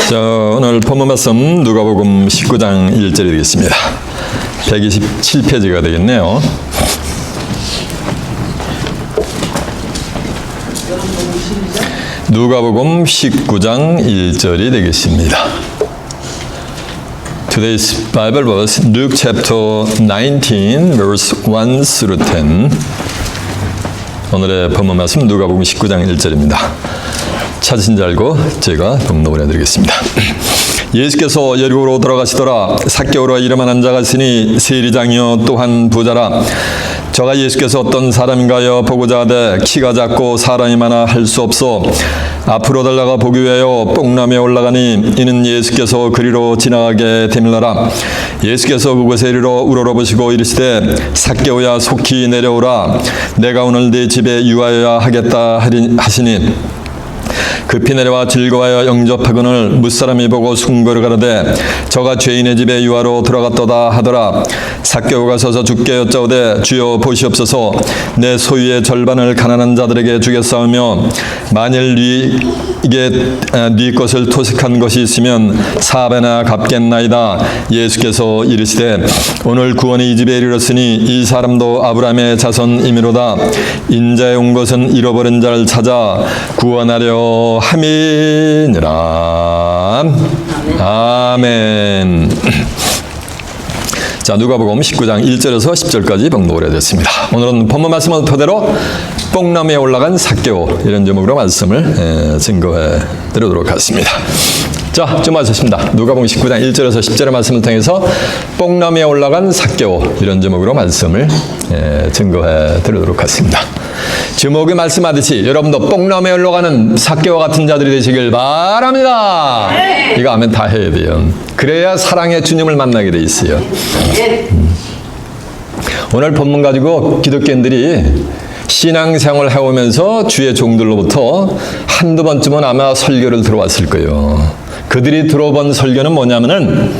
자, 오늘 본문 말씀 누가복음 19장 1절이 되겠습니다. 127페이지가 되겠네요. 누가복음 19장 1절이 되겠습니다. Today's Bible verse, Luke chapter 19, verse 1 through 10. 오늘의 본문 말씀 누가복음 19장 1절입니다. 찾으신 줄 알고 제가 봉독을 해드리겠습니다. 예수께서 여리고로 들어가시더라. 삭개오라 이름한 한 자가 있으니 세리장이요 또한 부자라. 저가 예수께서 어떤 사람인가요 보고자 하되 키가 작고 사람이 많아 할 수 없어 앞으로 달려가 보기 위하여 뽕나무에 올라가니 이는 예수께서 그리로 지나가게 되밀러라. 예수께서 그곳에 이르러 우러러보시고 이르시되 삭개오야 속히 내려오라. 내가 오늘 네 집에 유하여야 하겠다 하시니 급히 내려와 즐거워하여 영접하거늘 무사람이 보고 순고를 가라되 저가 죄인의 집에 유하로 들어갔도다 하더라. 삭개오가 서서 주께 여짜오되 주여 보시옵소서 내 소유의 절반을 가난한 자들에게 주겠사오며 만일 네 것을 토색한 것이 있으면 4배나 갚겠나이다. 예수께서 이르시되 오늘 구원이 이 집에 이르렀으니 이 사람도 아브라함의 자손이미로다. 인자에 온 것은 잃어버린 자를 찾아 구원하려 함이니라. 아멘. 자, 누가복음 19장 1절에서 10절까지 봉독을 해야 됐습니다. 오늘은 본문 말씀을 토대로 뽕나무에 올라간 삭개오 이런 제목으로 말씀을 증거해 드리도록 하겠습니다. 자, 좀 하셨습니다. 누가복음 19장 1절에서 10절의 말씀을 통해서 뽕나무에 올라간 삭개오 이런 제목으로 말씀을 증거해 드리도록 하겠습니다. 제목에 말씀하듯이 여러분도 뽕나무에 올라가는 삭개오와 같은 자들이 되시길 바랍니다. 이거 하면 다 해야 돼요. 그래야 사랑의 주님을 만나게 돼 있어요. 오늘 본문 가지고 기독교인들이 신앙생활을 해오면서 주의 종들로부터 한두 번쯤은 아마 설교를 들어왔을 거예요. 그들이 들어본 설교는 뭐냐면은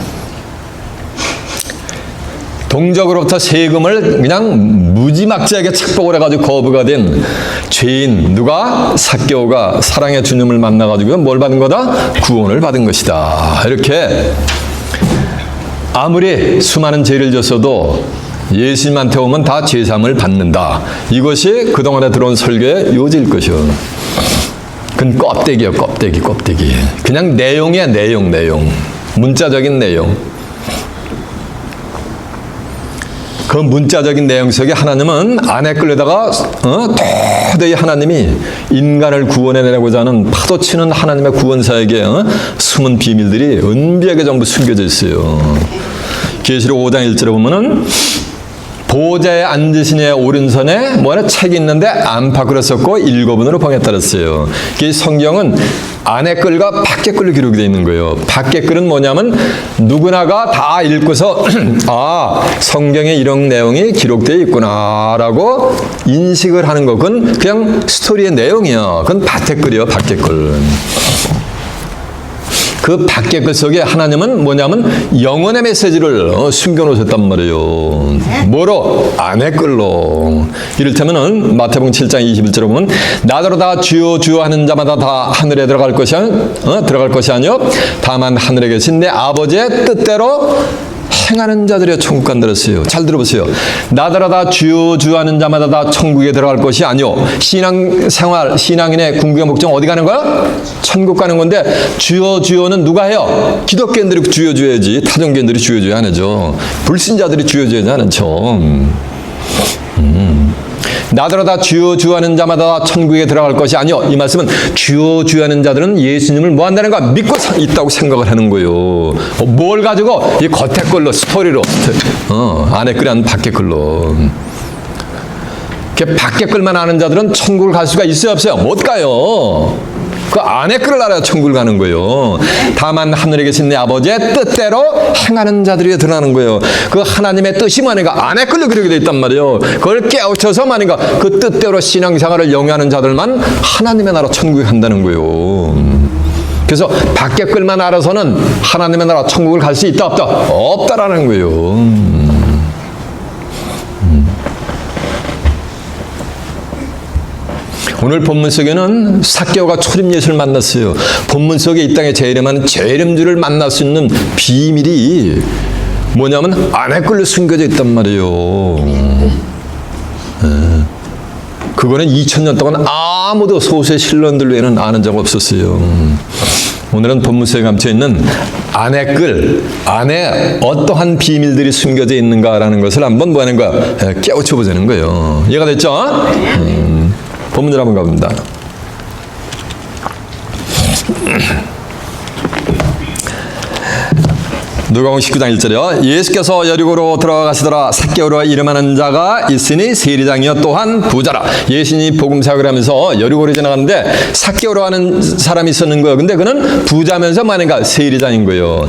동족으로부터 세금을 그냥 무지막지하게 착복을 해가지고 거부가 된 죄인 누가 삭개오가 사랑의 주님을 만나가지고 뭘 받은 거다? 구원을 받은 것이다. 이렇게 아무리 수많은 죄를 졌어도 예수님한테 오면 다 죄사함을 받는다. 이것이 그동안에 들어온 설교의 요지일 것이요. 그건 껍데기예요. 껍데기. 그냥 내용이야. 내용. 문자적인 내용. 그 문자적인 내용 속에 하나님은 안에 끌려다가 도저히 하나님이 인간을 구원해내고자 하는 파도치는 하나님의 구원사에게 숨은 비밀들이 은비하게 전부 숨겨져 있어요. 계시록 5장 1절에 보면은 보좌에 앉으신 이의 오른손에 책이 있는데 안팎으로 썼고 7번으로 봉했다 그랬어요. 이 성경은 안에 글과 밖에 글로 기록되어 있는 거예요. 밖에 글은 뭐냐면 누구나가 다 읽고서 아, 성경에 이런 내용이 기록되어 있구나라고 인식을 하는 거. 그건 그냥 스토리의 내용이야. 그건 밖에 글이에요. 밖에 글. 그 밖에 글 속에 하나님은 뭐냐면 영원의 메시지를 숨겨놓으셨단 말이에요. 뭐로? 안에 글로. 이를테면은 마태복음 7장 21절에 보면 나더러 다 주여 주여 하는 자마다 다 하늘에 들어갈 것이 아니요 다만 하늘에 계신 내 아버지의 뜻대로 행하는 자들의 천국 간다랬어요. 잘 들어보세요. 나더러 다 주여 주여 하는 자마다 다 천국에 들어갈 것이 아니요. 신앙생활, 신앙인의 궁극의 목적은 어디 가는 거야? 천국 가는 건데 주여 주여는 누가 해요? 기독교인들이 주여 주여야지. 타종교인들이 주여 주여 안 하죠. 불신자들이 주여 주여 안 하죠. 나더러 다 주여 주여 하는 자마다 천국에 들어갈 것이 아니요. 이 말씀은 주여 주여 하는 자들은 예수님을 뭐 한다는 거야? 믿고 있다고 생각을 하는 거예요. 뭘 가지고? 이 겉에 걸로 스토리로 안에 끌한 밖에 걸로. 밖에 끌만 아는 자들은 천국을 갈 수가 있어요 없어요? 못 가요. 그 안에 끌을 알아야 천국을 가는 거예요. 다만 하늘에 계신 내 아버지의 뜻대로 행하는 자들이 드러나는 거예요. 그 하나님의 뜻이 뭐니까 안에 끌려 그렇게 돼 있단 말이에요. 그걸 깨우쳐서 뭐니까 그 뜻대로 신앙생활을 영위하는 자들만 하나님의 나라 천국에 간다는 거예요. 그래서 밖에 끌만 알아서는 하나님의 나라 천국을 갈 수 있다 없다? 없다라는 거예요. 오늘 본문 속에는 삭개오가 초림 예수를 만났어요. 본문 속에 이 땅에 재림하는 재림주를 만날 수 있는 비밀이 뭐냐면 안에 끌려 숨겨져 있단 말이에요. 그거는 2000년 동안 아무도 소수의 신론들 외에는 아는 적 없었어요. 오늘은 본문 속에 감춰있는 안에 어떠한 비밀들이 숨겨져 있는가라는 것을 한번 뭐 하는 거야? 깨우쳐 보자는 거예요. 이해가 됐죠? 본문으로 한번 가봅니다. 누가복음 19장 1절이요. 예수께서 여리고로 들어가시더라. 삭개오라 이름하는 자가 있으니 세리장이요 또한 부자라. 예수님이 복음 사역을 하면서 여리고를 지나가는데 삭개오라 하는 사람이 있었는 거예요. 근데 그는 부자면서 뭐하는가? 세리장인 거예요.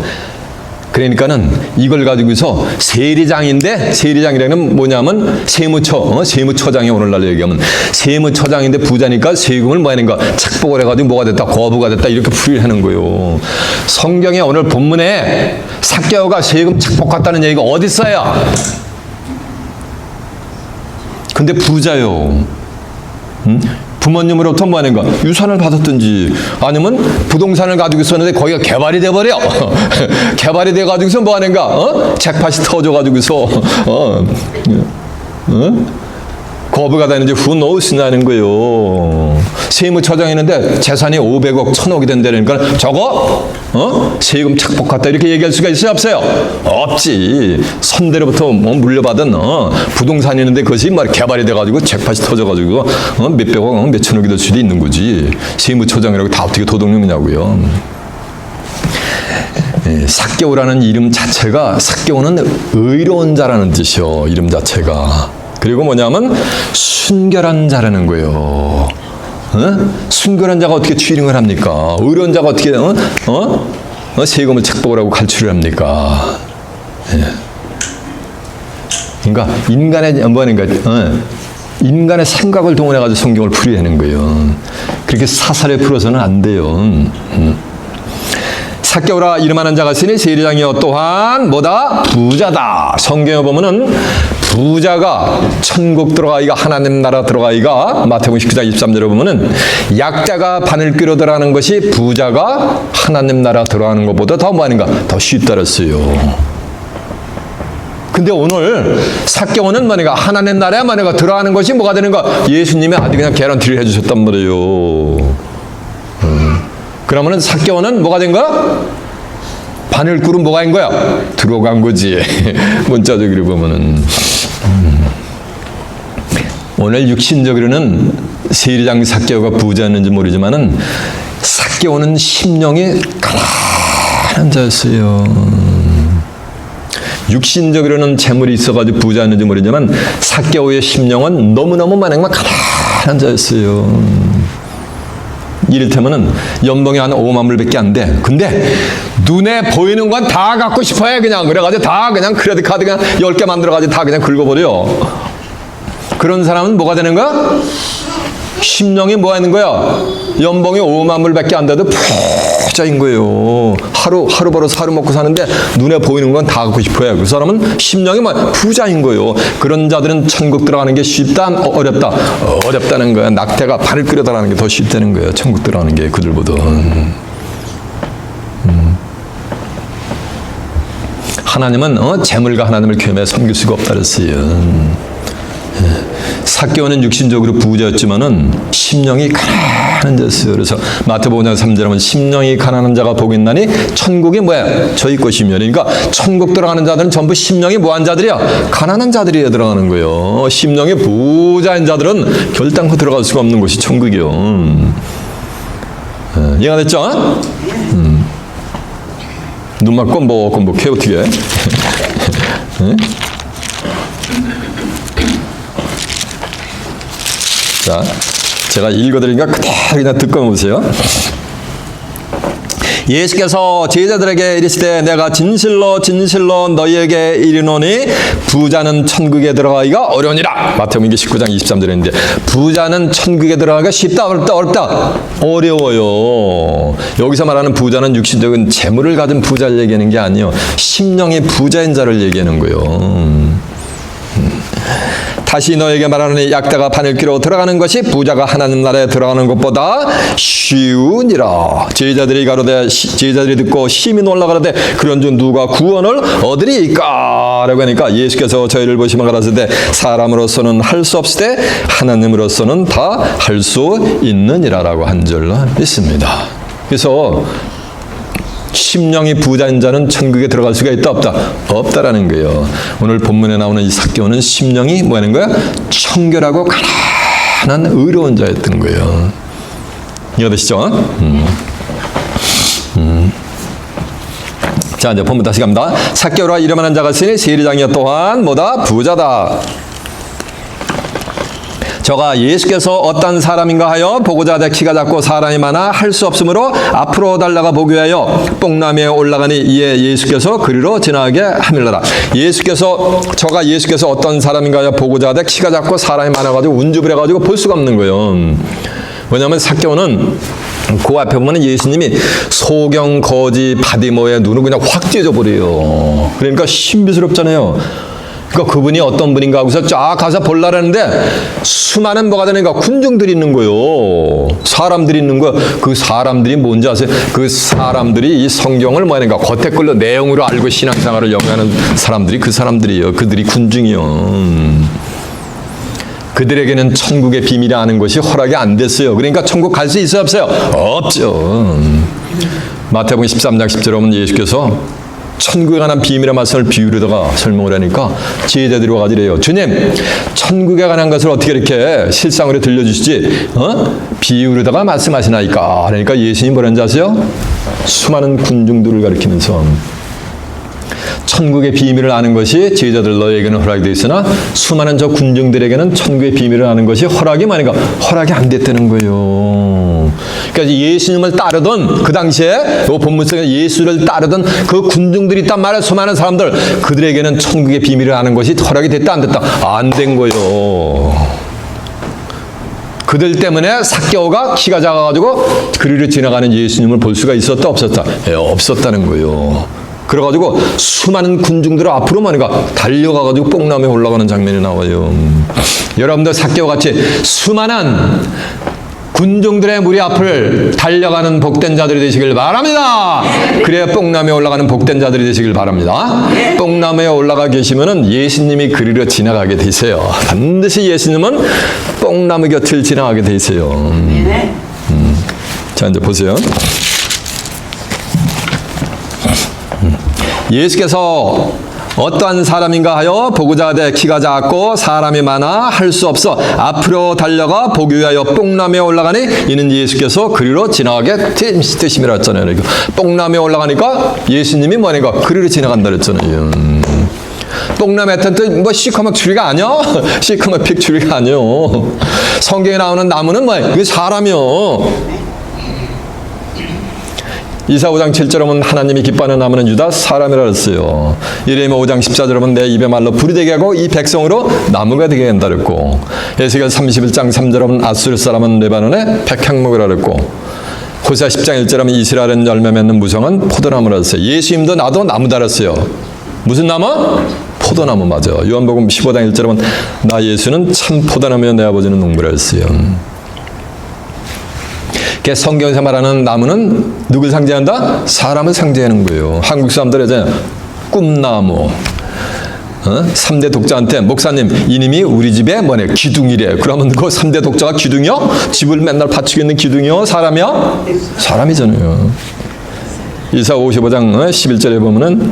그러니까는 이걸 가지고서 세리장인데, 세리장이라는 뭐냐면 세무처장이 오늘날 얘기하면 세무처장인데 부자니까 세금을 뭐 하는가? 착복을 해가지고 뭐가 됐다? 거부가 됐다. 이렇게 풀이를 하는 거예요. 성경에 오늘 본문에 삭개오가 세금 착복했다는 얘기가 어디 있어요? 근데 부자요. 부모님으로부터 뭐 하는가? 유산을 받았든지 아니면 부동산을 가지고 있었는데 거기가 개발이 돼버려. 개발이 돼가지고서 뭐 하는가? 잭팟이 터져가지고서 거부가 되는지 who knows냐는 거예요. 세무처장이는데 재산이 500억, 1000억이 된다니까 저거 세금 착복했다 이렇게 얘기할 수가 있어요? 없어요? 없지. 선대로부터 물려받은 부동산이 있는데 그것이 막 개발이 돼가지고 잭팟이 터져가지고 몇백억, 몇천억이 될 수도 있는 거지. 세무처장이라고 다 어떻게 도둑놈이냐고요. 삭개오라는 이름 자체가, 삭개오는 의로운 자라는 뜻이요. 이름 자체가. 그리고 뭐냐면 순결한 자라는 거예요. 순결한 자가 어떻게 추리응을 합니까? 의로운 자가 어떻게 세금을 착복을 하고 갈취를 합니까? 그러니까 인간의 뭐하는가? 인간의 생각을 동원해가지고 성경을 풀이하는 거예요. 그렇게 사살에 풀어서는 안 돼요. 삭개오라 이름하는 자가 있으니 세리장이요 또한 뭐다? 부자다. 성경에 보면은 부자가 천국 들어가기가, 하나님 나라 들어가기가, 마태복음 19장 23절에 보면은 약자가 바늘 qui로 들어가는 것이 부자가 하나님 나라 들어가는 것보다 더 뭐하는가? 더 쉽다 그랬어요. 근데 오늘 삭개오는 뭐니까 하나님 나라에 뭐니까 들어가는 것이 뭐가 되는가? 예수님이 아주 그냥 개런티를 해주셨단 말이에요. 그러면은 삭개오는 뭐가 된 거야? 바늘꿀은 뭐가 인 거야? 들어간 거지. 문자적으로 보면은. 오늘 육신적으로는 세리장 삭개오가 부자였는지 모르지만은 삭개오는 심령이 가난한 자였어요. 육신적으로는 재물이 있어가지고 부자였는지 모르지만 삭개오의 심령은 너무너무 많은 가난한 자였어요. 이를테면은 연봉이 한 5만 불밖에 안 돼. 근데 눈에 보이는 건 다 갖고 싶어해. 그냥 그래가지고 다 그냥 크레딧 카드 그냥 10개 만들어가지고 다 그냥 긁어버려. 그런 사람은 뭐가 되는 거야? 심령이 뭐 하는 거야? 연봉이 5만 불밖에 안 돼도 부자인 거예요. 하루 벌어서 하루 먹고 사는데 눈에 보이는 건 다 갖고 싶어요. 그 사람은 심령이 뭐 부자인 거예요. 그런 자들은 천국 들어가는 게 쉽다? 어렵다? 어렵다는 거야. 낙태가 발을 끓여 들어가는 게 더 쉽다는 거예요. 천국 들어가는 게 그들보다. 하나님은 재물과 하나님을 겸해 섬길 수가 없다 그랬어요. 삭개오는 육신적으로 부자였지만은 심령이 가난한 자였어요. 그래서 마태복음 3절에 보면 심령이 가난한 자가 복이 있나니 천국이 뭐야? 저희 것이며. 그러니까 천국 들어가는 자들은 전부 심령이 뭐한 자들이야? 가난한 자들이 들어가는 거예요. 심령이 부자인 자들은 결단코 들어갈 수가 없는 곳이 천국이요. 이해가 됐죠? 눈만 껌벅껌벅해 어떻게? 자, 제가 읽어드리니까 그대로 그냥 듣고 보세요. 예수께서 제자들에게 이르시되 내가 진실로 진실로 너희에게 이르노니 부자는 천국에 들어가기가 어려우니라. 마태복음 19장 23절인데 부자는 천국에 들어가기가 쉽다 어렵다? 어려워요. 여기서 말하는 부자는 육신적인 재물을 가진 부자를 얘기하는 게 아니에요. 심령이 부자인 자를 얘기하는 거예요. 다시 너에게 말하노니 약다가 바늘기로 들어가는 것이 부자가 하나님 나라에 들어가는 것보다 쉬우니라. 제자들이 가로되 제자들이 듣고 심히 놀라 가로되 그런즉 누가 구원을 얻으리이까? 라고 하니까 예수께서 저희를 보시며 가라사대 사람으로서는 할 수 없을 때 하나님으로서는 다 할 수 있느니라라고 한 줄로 있습니다. 그래서 심령이 부자인 자는 천국에 들어갈 수가 있다 없다? 없다라는 거예요. 오늘 본문에 나오는 이 삭개오는 심령이 뭐 하는 거야? 청결하고 가난한 의로운 자였던 거예요. 이해되시죠? 자, 이제 본문 다시 갑니다. 삭개오라 이름하는 자가 있으니 세리장이여 또한 뭐다? 부자다. 저가 예수께서 어떤 사람인가 하여 보고자 하되 키가 작고 사람이 많아 할 수 없으므로 앞으로 달려가 보기 위하여 뽕나무에 올라가니 이에 예수께서 그리로 지나가게 하밀러라. 저가 예수께서 어떤 사람인가 하여 보고자 하되 키가 작고 사람이 많아가지고 운주를 해가지고 볼 수가 없는 거예요. 왜냐하면 삭개오는 그 앞에 보면 예수님이 소경, 거지, 바디모의 눈을 그냥 확 찢어버려요. 그러니까 신비스럽잖아요. 그러니까 그분이 어떤 분인가 하고서 쫙 가서 보려는데 수많은 뭐가 되는가 군중들이 있는 거예요. 사람들이 있는 거예요. 그 사람들이 뭔지 아세요? 그 사람들이 이 성경을 뭐 하는가 겉에 걸로 내용으로 알고 신앙생활을 영위하는 사람들이 그 사람들이에요. 그들이 군중이요. 그들에게는 천국의 비밀이 아는 것이 허락이 안 됐어요. 그러니까 천국 갈 수 있어요? 없어요? 없죠. 마태복음 13장 10절에 보면 예수께서 천국에 관한 비밀의 말씀을 비유로다가 설명을 하니까 제자들이 와가지고 이래요. 주님, 천국에 관한 것을 어떻게 이렇게 실상으로 들려주시지? 비유로다가 말씀하시나이까? 그러니까 예수님이 뭐라는지 아세요? 수많은 군중들을 가리키면서 천국의 비밀을 아는 것이 제자들 너에게는 허락이 되어 있으나 수많은 저 군중들에게는 천국의 비밀을 아는 것이 허락이 많으니까 허락이 안 됐다는 거예요. 그러니까 예수님을 따르던 그 당시에 본문 속에 예수를 따르던 그 군중들이 있단 말이에요. 수많은 사람들 그들에게는 천국의 비밀을 아는 것이 허락이 됐다 안 됐다? 안 된 거예요. 그들 때문에 삭개오가 키가 작아가지고 그리로 지나가는 예수님을 볼 수가 있었다 없었다? 없었다는 거예요. 그래가지고 수많은 군중들 앞으로 말이가 달려가가지고 뽕나무에 올라가는 장면이 나와요. 여러분들 삭개오와 같이 수많은 군중들의 무리 앞을 달려가는 복된 자들이 되시길 바랍니다. 그래야 뽕나무에 올라가는 복된 자들이 되시길 바랍니다. 뽕나무에 올라가 계시면은 예수님이 그리로 지나가게 되세요. 반드시 예수님은 뽕나무 곁을 지나가게 되세요. 자, 이제 보세요. 예수께서 어떠한 사람인가 하여 보고자 하되 키가 작고 사람이 많아 할 수 없어 앞으로 달려가 보기 위하여 뽕나무에 올라가니 이는 예수께서 그리로 지나가게 되심이라 했잖아요. 뽕나무에 올라가니까 예수님이 뭐니까 그리로 지나간다 그랬잖아요. 뽕나무 하여튼 뭐 시커먼 추리가 아니야. 시커먼 픽 추리가 아니요. 성경에 나오는 나무는 뭐야? 이게 사람이요. 이사 5장 7절에 보면 하나님이 기뻐하는 나무는 유다 사람이라 했어요. 예레미야 5장 14절에 보면 내 입의 말로 불이 되게 하고 이 백성으로 나무가 되게 한다 그랬고 에스겔 31장 3절에 보면 아수르 사람은 레바논의 백향목이라 그랬고 호세아 10장 1절에 보면 이스라엘은 열매 맺는 무성한 포도나무라 했어요. 예수님도 나도 나무 달았어요. 무슨 나무? 포도나무 맞아. 요한복음 15장 1절에 보면 나 예수는 참 포도나무여 내 아버지는 농부라 했어요. 성경에서 말하는 나무는 누굴 상징한다? 사람을 상징하는 거예요. 한국 사람들 이제 꿈나무. 3대 독자한테 목사님 이님이 우리 집에 뭐네 기둥이래. 그러면 그 3대 독자가 기둥이요? 집을 맨날 받치고 있는 기둥이요? 사람이요? 사람이잖아요. 이사 55장 11절에 보면은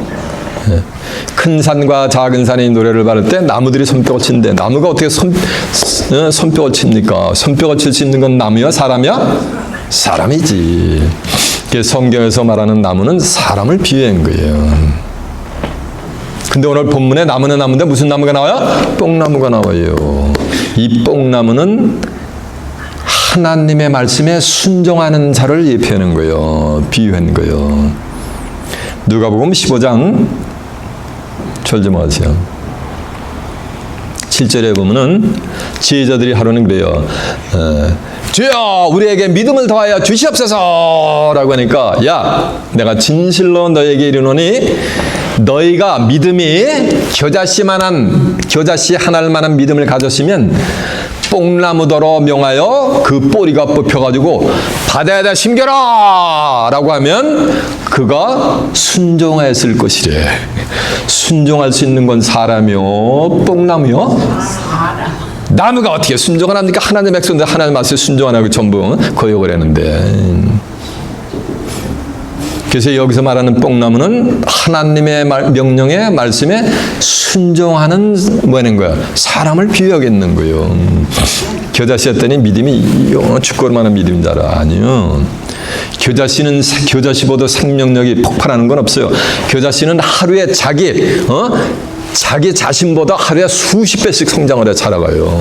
큰 산과 작은 산이 노래를 바를 때 나무들이 손뼉을 친대. 나무가 어떻게 손뼉을 칩니까? 손뼉을 칠 수 있는 건 나무야? 사람이야? 사람이지. 성경에서 말하는 나무는 사람을 비유한 거예요. 근데 오늘 본문에 나무는 나무인데 무슨 나무가 나와요? 뽕나무가 나와요. 이 뽕나무는 하나님의 말씀에 순종하는 자를 예표하는 거예요. 비유한 거예요. 누가복음 15장 절지 마세요. 7절에 보면은 제자들이 하루는 그래요. 주여 우리에게 믿음을 더하여 주시옵소서 라고 하니까 야 내가 진실로 너에게 이르노니 너희가 믿음이 겨자씨만한 겨자씨 하나를 만한 믿음을 가졌으면 뽕나무더러 명하여 그 뿌리가 뽑혀가지고 바다에다 심겨라 라고 하면 그가 순종했을 것이래. 순종할 수 있는 건 사람이요 뽕나무요? 나무가 어떻게 순종을 합니까? 하나님의 백성들 하나님 말씀에 순종 안 하고 전부 거역을 했는데. 그래서 여기서 말하는 뽕나무는 하나님의 명령에 말씀에 순종하는 뭐하는 거야? 사람을 비유하겠는 거예요. 겨자씨 했더니 믿음이 죽고만한 믿음인 줄 알아. 아니요. 겨자씨는 겨자씨보다 생명력이 폭발하는 건 없어요. 겨자씨는 하루에 자기 자신보다 하루에 수십 배씩 성장을 해 자라가요.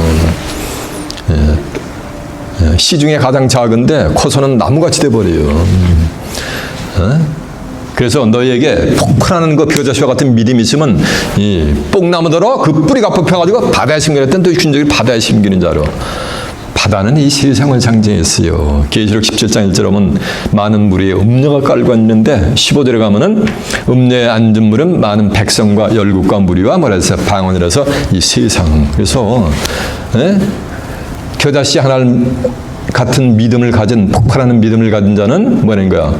씨 중에 가장 작은데 커서는 나무같이 돼버려요. 그래서 너희에게 폭발하는 그 겨자씨와 같은 믿음이 있으면 이 뽕나무더러 그 뿌리가 뽑혀가지고 바다에 심기랬던 또 균적이 바다에 심기는 줄 알아. 바다는 이 세상을 상징했어요. 계시록 17장 1절에 보면 많은 물이 음녀가 깔고 있는데 15절에 가면은 음녀에 앉은 물은 많은 백성과 열국과 무리와 뭐라서 방언이라서 이 세상. 그래서 겨자씨 하나를 같은 믿음을 가진 폭발하는 믿음을 가진 자는 뭐라는 거야?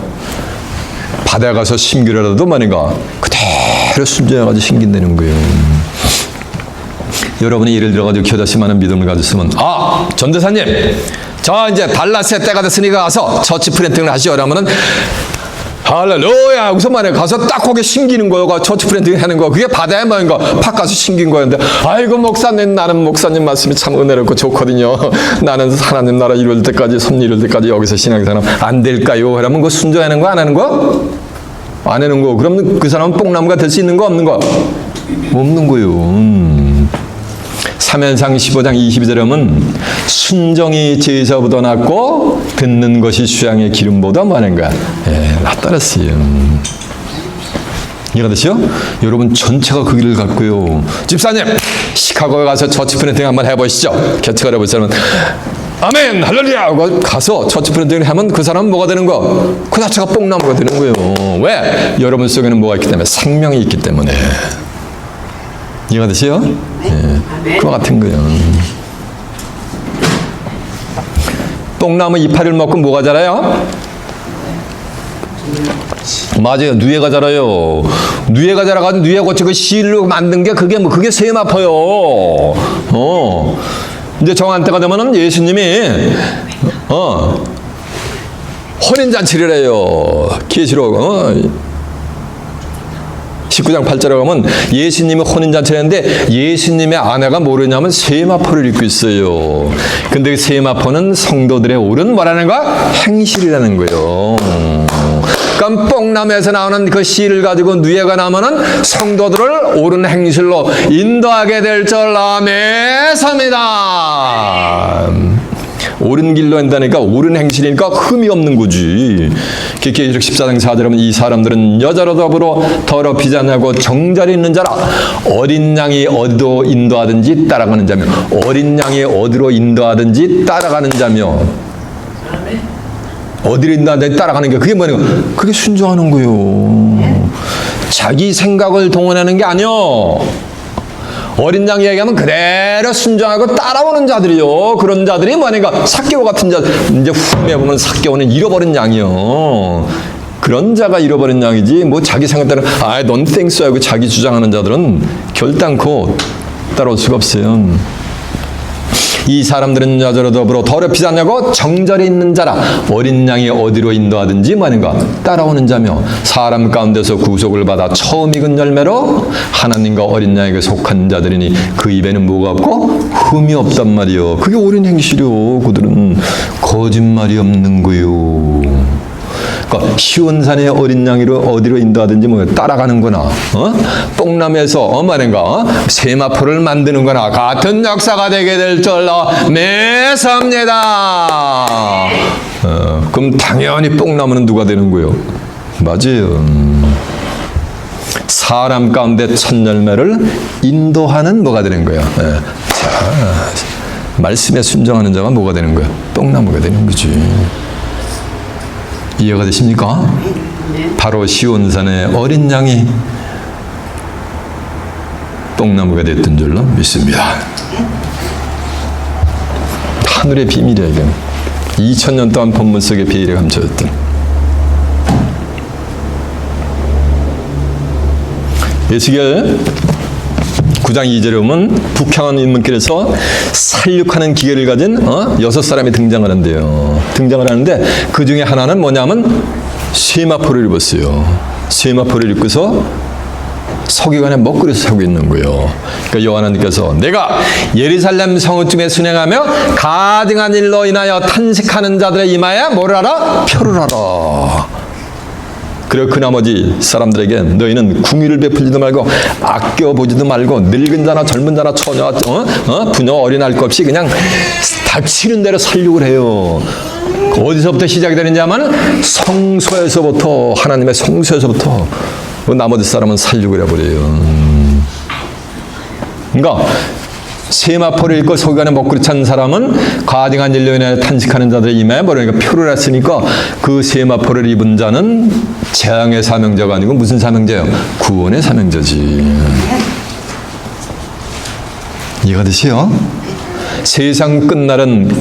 바다에 가서 심기라도 뭐라는가? 그대로 순종해가지고 심긴다는 거예요. 여러분이 예를 들어가지고 겨자씨만한 믿음을 가졌으면 전도사님 저 이제 달라스의 때가 됐으니까 가서 처치 프렌팅을 하시오 라면은 할렐루야 하고서 만에 가서 딱 거기 심기는 거요. 처치 프렌팅 하는 거. 그게 바다에 뭐인가 팍 가서 심긴 거였는데 아이고 목사님 나는 목사님 말씀이 참 은혜롭고 좋거든요. 나는 하나님 나라 이룰 때까지 섭리 이룰 때까지 여기서 신앙생활 안 될까요? 그러면 그거 순종하는 거 안 하는 거? 안 하는 거. 그럼 그 사람은 뽕나무가 될 수 있는 거 없는 거? 없는 거요. 사면상 15장 22절에 보면 순종이 제사보다 낫고 듣는 것이 수양의 기름보다 많은가? 낫다랬어요. 이해가 되시죠? 여러분 전체가 그 길을 갔고요. 집사님 시카고에 가서 처치 프렌팅 한번 해보시죠. 개척을 해보시면 아멘 할렐루야 하고 가서 처치 프렌팅을 하면 그 사람은 뭐가 되는 거? 그 자체가 뽕나무가 되는 거예요. 왜? 여러분 속에는 뭐가 있기 때문에 생명이 있기 때문에. 이해가 되시죠? 그와 같은 거예요. 뽕나무 이파리를 먹고 뭐가 자라요? 맞아요. 누에가 자라요. 누에가 자라가지고 누에 고치 그 씨로 만든 게 그게 세마포요. 이제 정한 때가 되면은 예수님이 혼인잔치를 해요. 계시록 19장 8절에 가면 예수님이 혼인잔치를 했는데 예수님의 아내가 뭐냐면 세마포를 입고 있어요. 근데 그 세마포는 성도들의 옳은 뭐라는 거야? 행실이라는 거예요. 그럼 뽕나무에서 나오는 그 씨를 가지고 누에가 나면은 성도들을 옳은 행실로 인도하게 될 줄 아멘입니다. 옳은 길로 한다니까 옳은 행실이니까 흠이 없는 거지. 계시록 14장 4절에 보면 이 사람들은 여자로 더불어 더럽히지 않냐고 정자리 있는 자라. 어린 양이 어디로 인도하든지 따라가는 자며 어린 양이 어디로 인도하든지 따라가는 자며 어디로 인도하든지 따라가는 게 그게 뭐냐? 그게 순종하는 거예요. 자기 생각을 동원하는 게 아니요. 어린 양 얘기하면 그대로 순종하고 따라오는 자들이요. 그런 자들이 뭐냐니까 삭개오 같은 자. 이제 후에 보면 삭개오는 잃어버린 양이요. 그런 자가 잃어버린 양이지 뭐 자기 생각대로 넌 땡스 하고 자기 주장하는 자들은 결단코 따라올 수가 없어요. 이 사람들은 여자로 더불어 더럽히지 않냐고 정절이 있는 자라. 어린 양이 어디로 인도하든지 뭐하는가 따라오는 자며 사람 가운데서 구속을 받아 처음 익은 열매로 하나님과 어린 양에게 속한 자들이니 그 입에는 뭐가 없고 흠이 없단 말이요. 그게 옳은 행실이요. 그들은 거짓말이 없는 거요. 그러니까 시온산의 어린 양이로 어디로 인도하든지 뭐 따라가는구나. 뽕나무에서 말인가 세마포를 만드는구나. 같은 역사가 되게 될 줄로 믿습니다. 그럼 당연히 뽕나무는 누가 되는 거예요? 맞아요. 사람 가운데 첫 열매를 인도하는 뭐가 되는 거예요? 자, 말씀에 순종하는 자가 뭐가 되는 거예요? 뽕나무가 되는 거지. 이해가 되십니까? 바로 시온산의 어린 양이 뽕나무가 됐던 줄로 믿습니다. 하늘의 비밀이야 이게. 2000년 동안 본문 속에 비밀이 감춰졌던. 에스겔 9장 2절에 보면 북향한 인문길에서 살육하는 기계를 가진 6사람이 등장을 한대요. 등장을 하는데 그 중에 하나는 뭐냐면 세마포를 입었어요. 세마포를 입고서 서기관의 먹구리에서 살고 있는 거예요. 그러니까 여호와께서 내가 예루살렘 성읍중에 순행하며 가증한 일로 인하여 탄식하는 자들의 이마에 뭐를 하라? 표를 하라. 그리고 그 나머지 사람들에게 너희는 궁의를 베풀지도 말고 아껴보지도 말고 늙은 자나 젊은 자나 처녀, 부녀 어린아이 것 없이 그냥 닥치는 대로 살육을 해요. 어디서부터 시작이 되는지 하면 성소에서부터, 하나님의 성소에서부터 나머지 사람은 살육을 해버려요. 그러니까 세마포를 입고 서기관의 먹구리 찬 사람은 가증한 일로 인해 탄식하는 자들의 이마에 뭐라니까 표를 했으니까 그 세마포를 입은 자는 재앙의 사명자가 아니고 무슨 사명자예요? 구원의 사명자지. 이해가 되시요? 세상 끝날은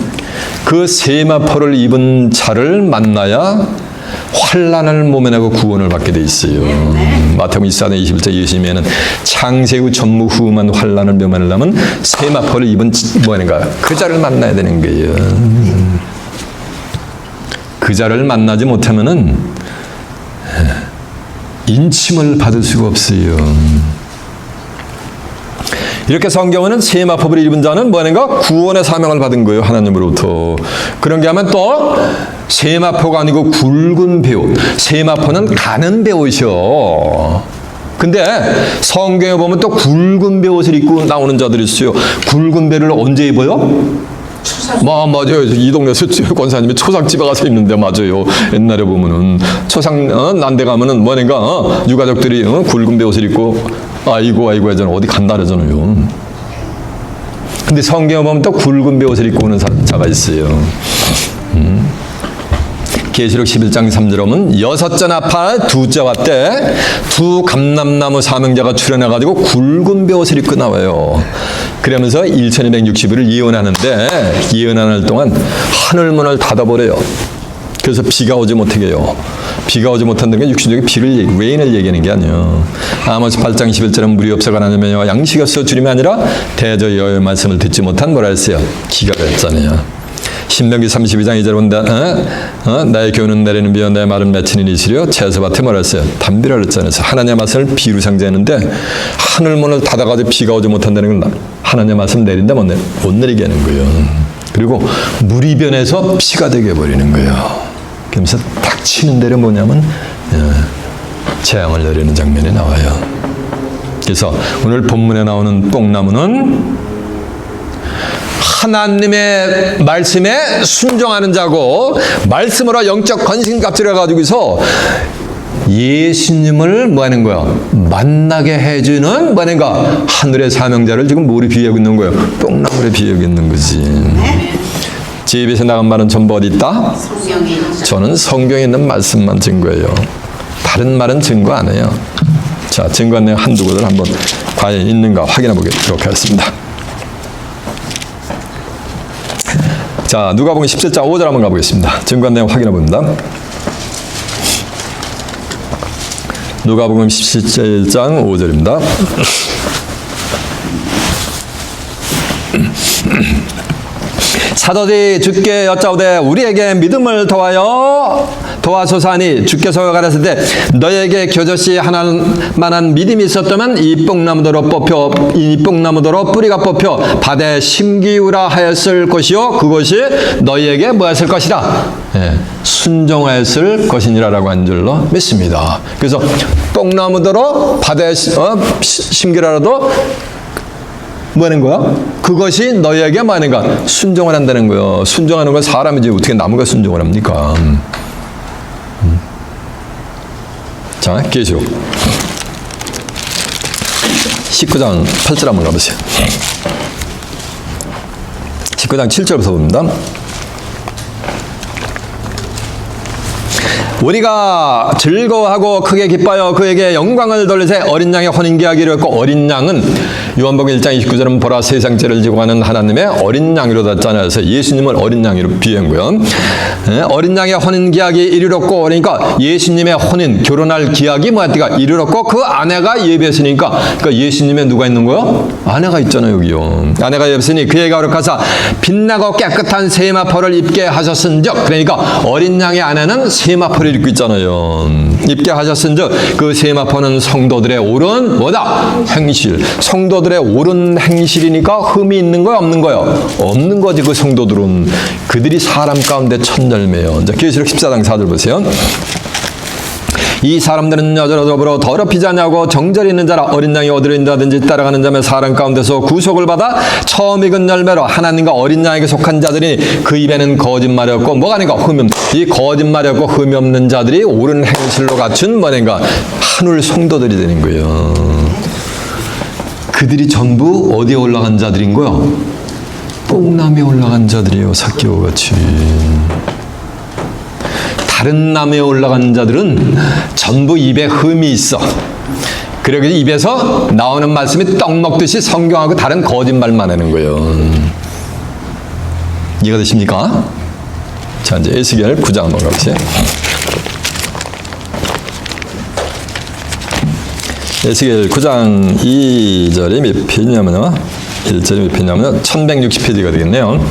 그 세마포를 입은 자를 만나야 환난을 모면하고 구원을 받게 돼 있어요. 마태복음 24장 21절 예수님에는 창세후 전무후무한 환난을 모면하려면 세마포를 입은 뭐인가 그 자를 만나야 되는 거예요. 그 자를 만나지 못하면은 인침을 받을 수가 없어요. 이렇게 성경은 세마포를 입은 자는 뭐하는가? 구원의 사명을 받은 거예요. 하나님으로부터. 그런 게 하면 또 세마포가 아니고 굵은 배옷. 세마포는 가는 배옷이요. 근데 성경에 보면 또 굵은 배옷을 입고 나오는 자들이 있어요. 굵은 배를 언제 입어요? 맞아요. 이 동네 권사님이 초상 집에 가서 입는데 맞아요. 옛날에 보면은 초상 난데 가면은 뭐니까 유가족들이 굵은 배옷을 입고 아이고 하잖아. 어디 간다 그러잖아요. 근데 성경에 보면 또 굵은 배옷을 입고 오는 자가 있어요. 계시록 11장 3절에 보면 6전 아파 2자 왔대 두 감람나무 사명자가 출현해가지고 굵은 배옷을 입고 나와요. 그러면서 1260일을 예언하는데 예언하는 동안 하늘문을 닫아버려요. 그래서 비가 오지 못하게 해요. 비가 오지 못한다는 게 육신적인 비를 레인을 얘기하는 게 아니에요. 아모스 8장 11절은 물이 없어가 나누며 양식이 없어 주림이 아니라 대저 여호와의 말씀을 듣지 못한 뭐라 했어요? 기가 됐잖아요. 신명기 32장 2절 본다. 나의 교훈은 내리는 비여 내 말은 맺히는 이시려 채소밭에 뭐라 했어요? 담비라 그랬잖아요. 하나님의 말씀을 비로 상징했는데 하늘문을 닫아가지고 비가 오지 못한다는 건 하나님의 말씀 내린다 못 내리게 하는 거예요. 그리고 물이 변해서 피가 되게 해버리는 거예요. 그러면서 닥치는 대로 뭐냐면 재앙을 내리는 장면이 나와요. 그래서 오늘 본문에 나오는 뽕나무는 하나님의 말씀에 순종하는 자고 말씀으로 영적 건신갑질을 가지고서 예수님을 뭐하는 거야? 만나게 해주는 뭐하는가? 하늘의 사명자를 지금 뭐를 비유하고 있는 거예요? 뽕나무를 비유하고 있는 거지. 제 입에서 나간 말은 전부 어디 있다? 저는 성경에 있는 말씀만 증거해요. 다른 말은 증거 안 해요. 자, 증거한 내용 한두 곳을 한번 과연 있는가 확인해 보도록 하겠습니다. 자, 누가복음 17장 5절 한번 가보겠습니다. 증거한 내용 확인해 봅니다. 누가복음 17장 5절입니다. 사도들이 주께 여짜오되 우리에게 믿음을 도와소서하니 주께서 가라사대 때 너에게 겨자씨 하나만한 믿음이 있었다면 이 뽕나무더러 뿌리가 뽑혀 밭에 심기우라 하였을 것이요 그것이 너희에게 뭐였을 것이라 순종하였을 것이니라라고 한 줄로 믿습니다. 그래서 뽕나무더러 밭에 심기라라도 뭐하는 거야? 그것이 너희에게 뭐하는가? 순종을 한다는 거예요. 순종하는 건 사람이지 어떻게 나무가 순종을 합니까? 자, 계시록 19장 8절 한번 가보세요. 19장 7절부터 봅니다. 우리가 즐거워하고 크게 기뻐하여 그에게 영광을 돌리세 어린 양의 혼인계약이 이르렀고 어린 양은 요한복음 1장 29절은 보라 세상 죄를 지고 가는 하나님의 어린 양이로다 했잖아요. 그래서 예수님을 어린 양으로 비유한 거예요. 어린 양의 혼인 기약이 이르렀고, 그러니까 예수님의 혼인, 결혼할 기약이 뭐였니까 이르렀고, 그 아내가 예비했으니까, 그러니까 예수님의 누가 있는 거요? 아내가 있잖아요, 여기요. 아내가 예비했으니 그에게 거룩하사 빛나고 깨끗한 세마포를 입게 하셨은즉, 그러니까 어린 양의 아내는 세마포를 입고 있잖아요. 입게 하셨은즉 그 세마포는 성도들의 옳은 뭐다? 행실. 성도들의 옳은 행실이니까 흠이 있는 거야, 없는 거요? 없는 거지. 그 성도들은 그들이 사람 가운데 첫 열매요. 이제 계시록 14장 4절 보세요. 이 사람들은 여자로 더불어 더럽히지 않냐고 정절이 있는 자라 어린 양이 어디로 인다든지 따라가는 자며 사람 가운데서 구속을 받아 처음 익은 열매로 하나님과 어린 양에게 속한 자들이 그 입에는 거짓말이 없고 뭐가 아닌가 흠이 이 거짓말이 없고 흠이 없는 자들이 옳은 행실로 갖춘 뭐인가 한울 성도들이 되는 거예요. 그들이 전부 어디에 올라간 자들인 거요? 뽕나무에 올라간 자들이에요. 삭개와 같이. 다른 나무에 올라간 자들은 전부 입에 흠이 있어. 그래서 입에서 나오는 말씀이 떡 먹듯이 성경하고 다른 거짓말만 하는 거예요. 이해가 되십니까? 자, 이제 에스겔 9장 한번 가보세요. 에스겔 9장 2절이 몇 페이지냐면요. 1절이 몇 페이지냐면요. 1160페이지가 되겠네요.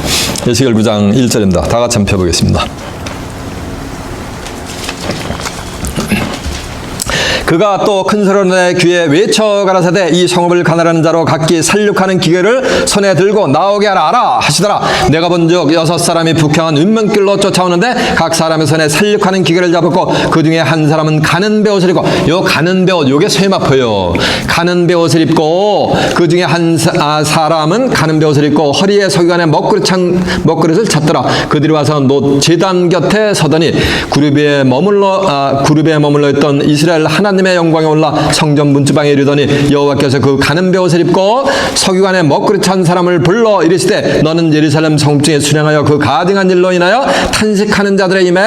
에스겔 9장 1절입니다. 다 같이 한번 펴보겠습니다. 그가 또 큰 소리로 내 귀에 외쳐 가라사대 이 성읍을 가나라는 자로 각기 살육하는 기계를 손에 들고 나오게 하라 하시더라. 내가 본즉 6사람이 북향한 운명길로 쫓아오는데 각 사람의 손에 살육하는 기계를 잡았고 그 중에 한 사람은 가는 베옷을 입고 요 가는 베옷 요게 세마포요. 가는 베옷을 입고 그 중에 한 사람은 가는 베옷을 입고 허리에 서기관에 먹그릇을 찼더라. 그들이 와서 제단 곁에 서더니 그룹에 머물러 있던 이스라엘 하나님의 영광에 올라 성전 문지방에 이르더니 여호와께서 그 가는 베옷을 입고 서기관에 먹그릇 찬 사람을 불러 이르시되 너는 예루살렘 성읍 중에 순행하여 그 가증한 일로 인하여 탄식하는 자들의 임에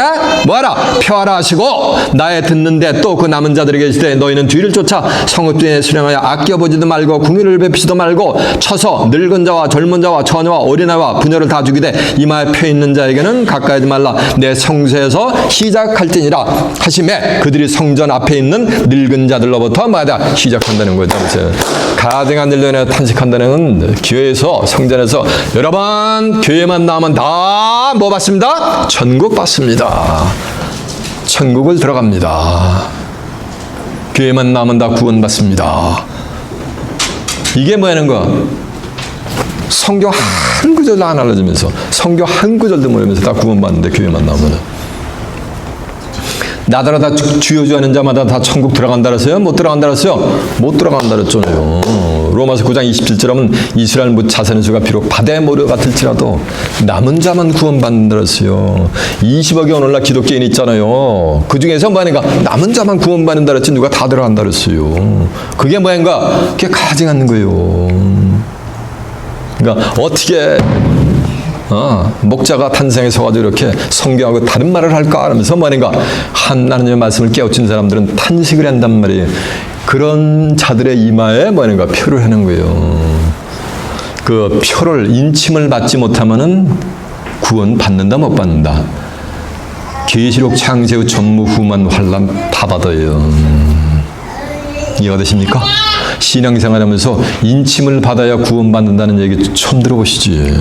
뭐하라 표하라 하시고 나의 듣는데 또 그 남은 자들에게 이르시되 너희는 뒤를 쫓아 성읍 중에 순행하여 아껴보지도 말고 궁유를 베피지도 말고 쳐서 늙은 자와 젊은 자와 처녀와 어린아이와 부녀를 다 죽이되 이마에 펴 있는 자에게는 가까이 하지 말라. 내 성소에서 시작할지니라 하시매 그들이 성전 앞에 있는 늙은 자들로부터 마다 시작한다는 거죠. 가증한 일로 인해 탄식한다는 교회에서 성전에서 여러분 교회만 나오면 다 뭐 받습니다? 천국 받습니다. 천국을 들어갑니다. 교회만 나오면 다 구원 받습니다. 이게 뭐하는 거야? 성경 한 구절도 안 알려주면서 성경 한 구절도 모르면서 다 구원 받는데 교회만 나오면은 나더러 다 주여주하는 자마다 다 천국 들어간다 그랬어요? 못 들어간다 그랬어요? 못 들어간다 그랬잖아요. 로마서 9장 27절 하면 이스라엘 못 자세는 수가 비록 바다의 모래 같을지라도 남은 자만 구원받는다 그랬어요. 20억이 오늘날 기독교인 있잖아요. 그 중에서 뭐하는가? 남은 자만 구원받는다 그랬지 누가 다 들어간다 그랬어요. 그게 뭐인가? 그게 가증하는 거예요. 그러니까 어떻게 목자가 탄생에 서가지고 이렇게 성경하고 다른 말을 할까 하면서 뭐하는가 하나님의 말씀을 깨우친 사람들은 탄식을 한단 말이에요. 그런 자들의 이마에 뭐하는가 표를 하는 거예요. 그 표를 인침을 받지 못하면은 구원 받는다 못 받는다. 계시록 창세후 전무 후만 환란 다 받아요. 이해가 되십니까? 신앙생활하면서 인침을 받아야 구원 받는다는 얘기 처음 들어보시지.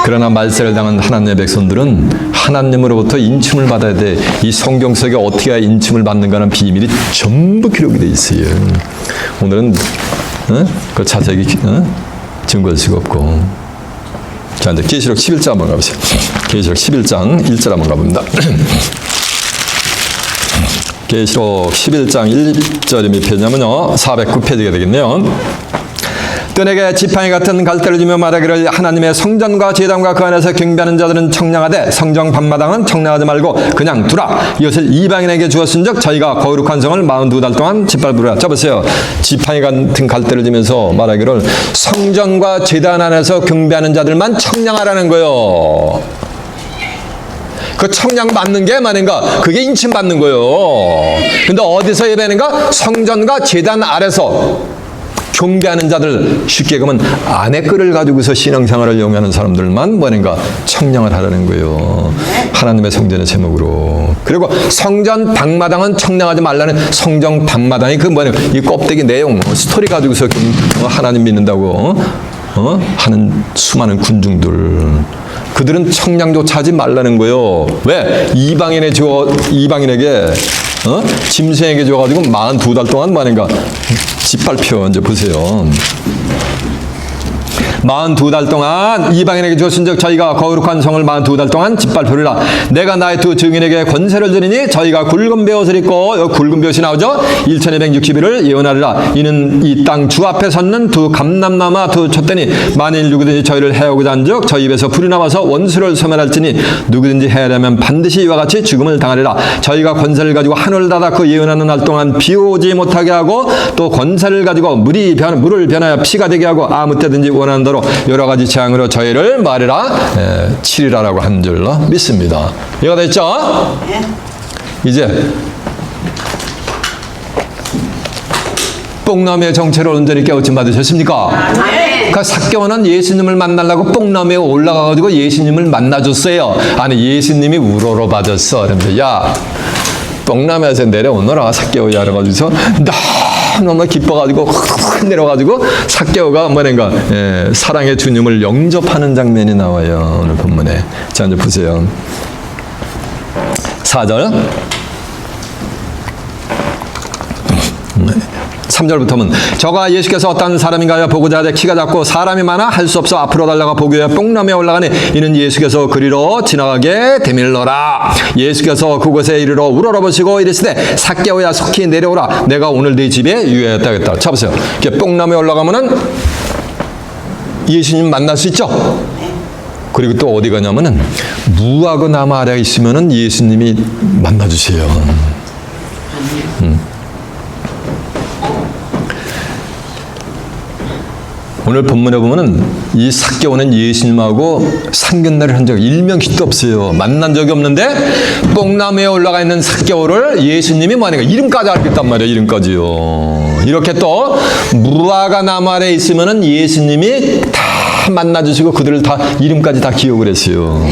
그러나 말세를 당한 하나님의 백성들은 하나님으로부터 인침을 받아야 돼. 이 성경 속에 어떻게 해야 인침을 받는가는 비밀이 전부 기록이 돼 있어요. 오늘은 그 자세히 증거할 수가 없고. 자, 이제 계시록 11장 한번 가보세요. 계시록 11장 1절 한번 가봅니다. 계시록 11장 1절이 몇 페이지냐면요. 409페이지가 되겠네요. 뜬에게 지팡이 같은 갈대를 주며 말하기를 하나님의 성전과 제단과 그 안에서 경배하는 자들은 청량하되 성정 밤마당은 청량하지 말고 그냥 두라. 이것을 이방인에게 주었은즉 저희가 거룩한 성을 42달 동안 짓밟으라. 잡으세요. 지팡이 같은 갈대를 주면서 말하기를 성전과 제단 안에서 경배하는 자들만 청량하라는 거예요. 그 청량 받는 게 뭐는가? 그게 인침 받는 거예요. 근데 어디서 예배하는가? 성전과 제단 아래서. 경배하는 자들, 쉽게 그러면 아내 끈을 가지고서 신앙생활을 영위하는 사람들만 뭐는가 청량을 하라는 거예요. 하나님의 성전의 제목으로. 그리고 성전 방마당은 청량하지 말라는 성전 방마당이 그 뭐냐 이 껍데기 내용 스토리 가지고서 하나님 믿는다고 하는 수많은 군중들, 그들은 청량조차 하지 말라는 거예요. 왜? 이방인에게 짐승에게 줘가지고 42달 동안 뭐하는가 짓밟혀. 이제 보세요. 42달 동안 이방인에게 주었은즉 저희가 거룩한 성을 42달 동안 짓밟으리라. 내가 나의 두 증인에게 권세를 주리니 저희가 굵은 베옷을 입고, 여기 굵은 베옷이 나오죠. 1260일을 예언하리라. 이는 이 땅 주 앞에 섰는 두 감람나무와 두 촛대니 만일 누구든지 저희를 해오고자 한즉 저희 입에서 불이 나와서 원수를 소멸할지니 누구든지 해하려면 반드시 이와 같이 죽음을 당하리라. 저희가 권세를 가지고 하늘을 닫아 그 예언하는 날 동안 비 오지 못하게 하고 또 권세를 가지고 물을 변하여 피가 되게 하고 아무 때든지 원하는 대로 여러 가지 재앙으로 저희를 말이라 치리라라고 한 줄로 믿습니다. 이해가 됐죠? 이제 뽕나무의 정체를 온전히 깨우침 받으셨습니까? 그러니까 삭개오는 예수님을 만나려고 뽕나무에 올라가가지고 예수님을 만나줬어요. 아니 예수님이 우러러 받았어. 그런데 야 뽕나무에서 내려오너라 삭개오야 그래가지고서 너무 기뻐가지고 내려가지고 삭개오가 뭐는가 사랑의 주님을 영접하는 장면이 나와요. 오늘 본문에. 자 이제 보세요. 4절 3절부터는 저가 예수께서 어떤 사람인가요? 보고자 하되 키가 작고 사람이 많아 할 수 없어 앞으로 달려가 보기 위해 뽕나무에 올라가니 이는 예수께서 그리로 지나가게 되밀러라. 예수께서 그곳에 이르러 우러러보시고 이르시되 삭개오야 속히 내려오라. 내가 오늘 네 집에 유해했다 했다. 자 보세요. 이렇게 뽕나무에 올라가면은 예수님 만날 수 있죠. 그리고 또 어디 가냐면은 무화과 나무 아래에 있으면은 예수님이 만나주세요. 오늘 본문에 보면은 이 삭개오는 예수님하고 상견례를 한 적 일명씩도 없어요. 만난 적이 없는데 뽕나무에 올라가 있는 삭개오를 예수님이 뭐하니까 이름까지 알고 있단 말이에요. 이름까지요. 이렇게 또 무화과 나무 아래에 있으면은 예수님이 다 만나주시고 그들을 다 이름까지 다 기억을 했어요.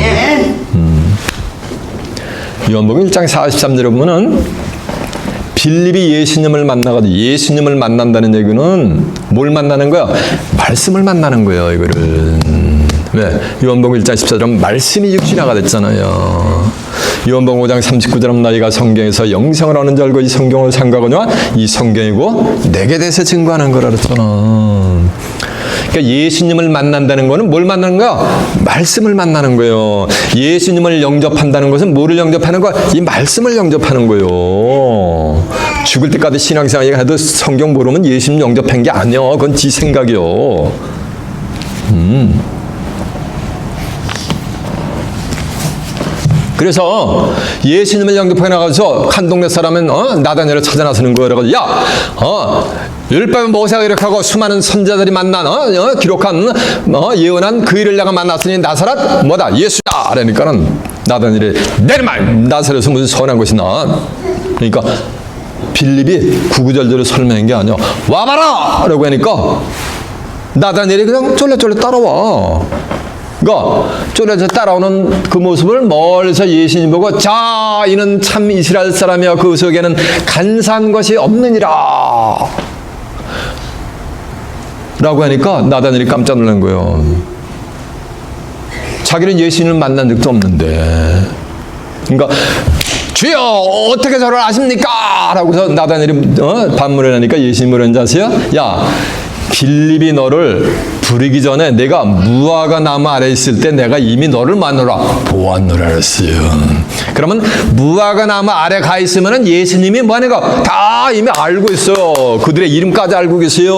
요한복음 1장 43절에 보면은 빌립이 예수님을 만나가지고 예수님을 만난다는 얘기는 뭘 만나는 거야? 말씀을 만나는 거예요. 이거를. 왜? 요한복음 1장 14절은 말씀이 육신화가 됐잖아요. 요한복음 5장 39절은 너희가 성경에서 영생을 얻는 줄 알고 이 성경을 상고하거니와 이 성경이고 내게 대해서 증거하는 거라 그랬잖아. 그러니까 예수님을 만난다는 거는 뭘 만나는 거야? 말씀을 만나는 거예요. 예수님을 영접한다는 것은 뭐를 영접하는 거야? 이 말씀을 영접하는 거예요. 죽을 때까지 신앙생활 해도 성경 모르면 예수님 영접한 게 아니야. 그건 지 생각이요. 그래서 예수님을 영접하게 나가서 한 동네 사람은 나다니엘을 찾아 나서는 거예요. 그래가지고 야, 율법의 모세가 이렇게 하고 수많은 선자들이 만난 기록한 예언한 그 일을 내가 만났으니 나사렛 뭐다? 예수다. 그러니까는 나다니엘이 내리마 나사렛에서 무슨 선한 것이 나. 그러니까 빌립이 구구절절을 설명한 게 아니야. 와봐라! 라고 하니까 나다니엘이 그냥 쫄래쫄래 따라와. 그러니까 쫄래서 따라오는 그 모습을 멀리서 예수님 보고 자 이는 참 이스라엘 사람이여 그 속에는 간사한 것이 없느니라 라고 하니까 나다니엘이 깜짝 놀란 거예요. 자기는 예수님을 만난 적도 없는데 그러니까 주여 어떻게 저를 아십니까? 라고서 나다니엘이 반문을 하니까 예수님이 뭐라는지 아세요? 야 빌립이 너를 부르기 전에 내가 무화과 나무 아래 있을 때 내가 이미 너를 보았노라 그랬어요. 그러면 무화과 나무 아래 가 있으면 예수님이 뭐하는 거 다 이미 알고 있어요. 그들의 이름까지 알고 계세요.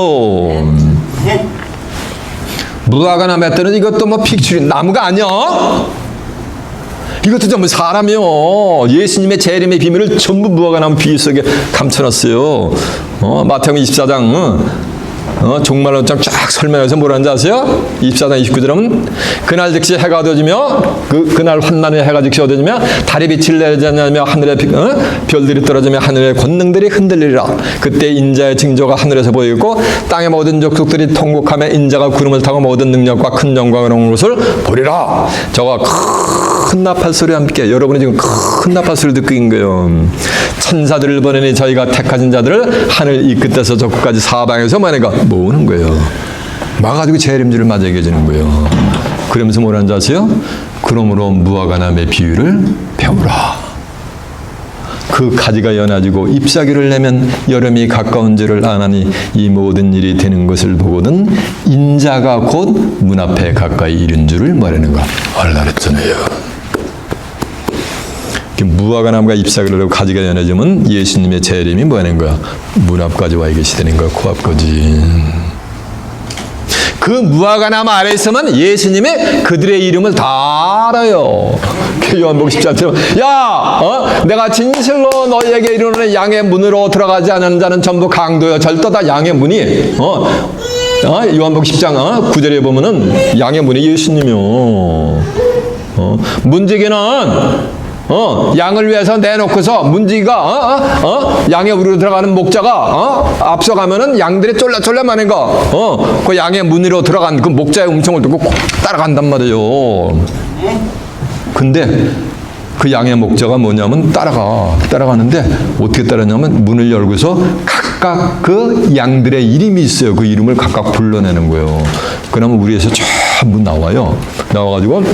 무화과 나무 때는 이것도 뭐 픽처리 나무가 아니야. 이것도 전부 사람이요. 예수님의 재림의 비밀을 전부 무화과 나무 비유 속에 감춰놨어요. 마태복음 24장 종말로 쫙 설명해서 뭐라는지 아세요? 24장 29절은 그날 즉시 해가 어두워지며 그날 환난의 해가 즉시 어두워지며 달이 빛을 내지 않으며 하늘의 별들이 떨어지며 하늘의 권능들이 흔들리리라. 그때 인자의 징조가 하늘에서 보이고 땅의 모든 족속들이 통곡하며 인자가 구름을 타고 모든 능력과 큰 영광을 얻는 것을 보리라. 저가 큰 나팔 소리와 함께, 여러분이 지금 큰 나팔 소리를 듣고 있는 거예요. 천사들을 보내니 저희가 택하신 자들을 하늘 이 끝에서 저 끝까지 사방에서 만약에 모으는 거예요. 막아가지고 재림주를 맞이하게 해주는 거예요. 그러면서 뭐라는 줄 아세요? 그러므로 무화과나무의 비유를 배우라. 그 가지가 연해지고 잎사귀를 내면 여름이 가까운 줄을 아나니 이 모든 일이 되는 것을 보거든 인자가 곧 문 앞에 가까이 이른 줄을 말하는가. 알라랬잖아요. 무화과나무가 잎사귀를 내고 가지가 연해지면 예수님의 재림이 뭐 하는 거야? 문 앞까지 와 계시다는 거야. 코앞까지. 그 무화과나무 아래에 있으면 예수님이 그들의 이름을 다 알아요. 요한복음 17장 야, 내가 진실로 너희에게 이르노니 양의 문으로 들어가지 않은 자는 전부 강도요 절도다. 양의 문이 요한복음 10장 9절에 보면은 양의 문이 예수님이요. 문지기는 양을 위해서 내놓고서 문지기가 양의 우리로 들어가는 목자가 앞서가면은 양들이 쫄라쫄라 마는 거 그 양의 문으로 들어간 그 목자의 음성을 듣고 꼭 따라간단 말이에요. 근데 그 양의 목자가 뭐냐면 따라가는데 어떻게 따라냐면 문을 열고서 각각 그 양들의 이름이 있어요. 그 이름을 각각 불러내는 거예요. 그러면 우리에서 전부 나와요. 나와가지고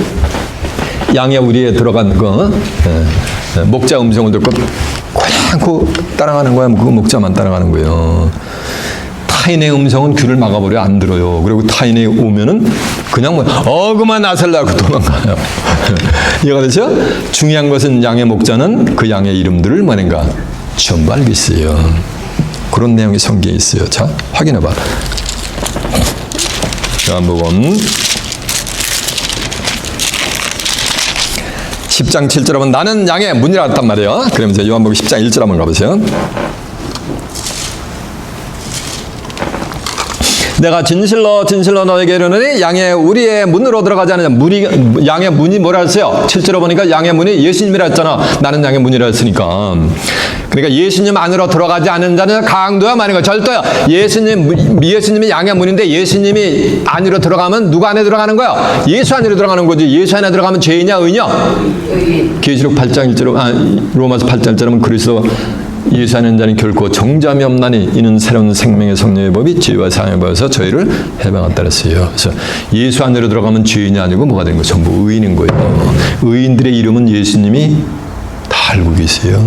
양의 우리에 들어간 목자 음성을 듣고 그냥 따라가는 거야. 그 목자만 따라가는 거예요. 타인의 음성은 귀를 막아버려 안 들어요. 그리고 타인이 오면은 그냥 그만 나설라고 도망가요. 이해가 되죠? 중요한 것은 양의 목자는 그 양의 이름들을 뭐는가 전부 알고 있어요. 그런 내용이 성경에 있어요. 자, 확인해봐. 요한복음 10장 7절 하면 나는 양의 문이라 했단 말이에요. 그러면서 요한복음 10장 1절 한번 가보세요. 내가 진실로 너에게 이르노니 양의 우리의 문으로 들어가지 않느냐. 양의 문이 뭐라 했어요? 7절에 보니까 양의 문이 예수님이라 했잖아. 나는 양의 문이라 했으니까. 그러니까 예수님 안으로 들어가지 않는 자는 강도야 말인 거야. 절도야. 예수님이 양의 문인데 예수님이 안으로 들어가면 누가 안에 들어가는 거야? 예수 안으로 들어가는 거지. 예수 안에 들어가면 죄이냐 의냐? 계시록 8장 1절 로마서 8장 1절 하면 그리스도 예수 안에 있는 자는 결코 정죄함이 없나니 이는 새로운 생명의 성령의 법이 죄와 사함의 법에서 저희를 해방했다 그랬어요. 그래서 예수 안으로 들어가면 죄인이 아니고 뭐가 된 거예요? 전부 의인인 거예요. 의인들의 이름은 예수님이 다 알고 계세요.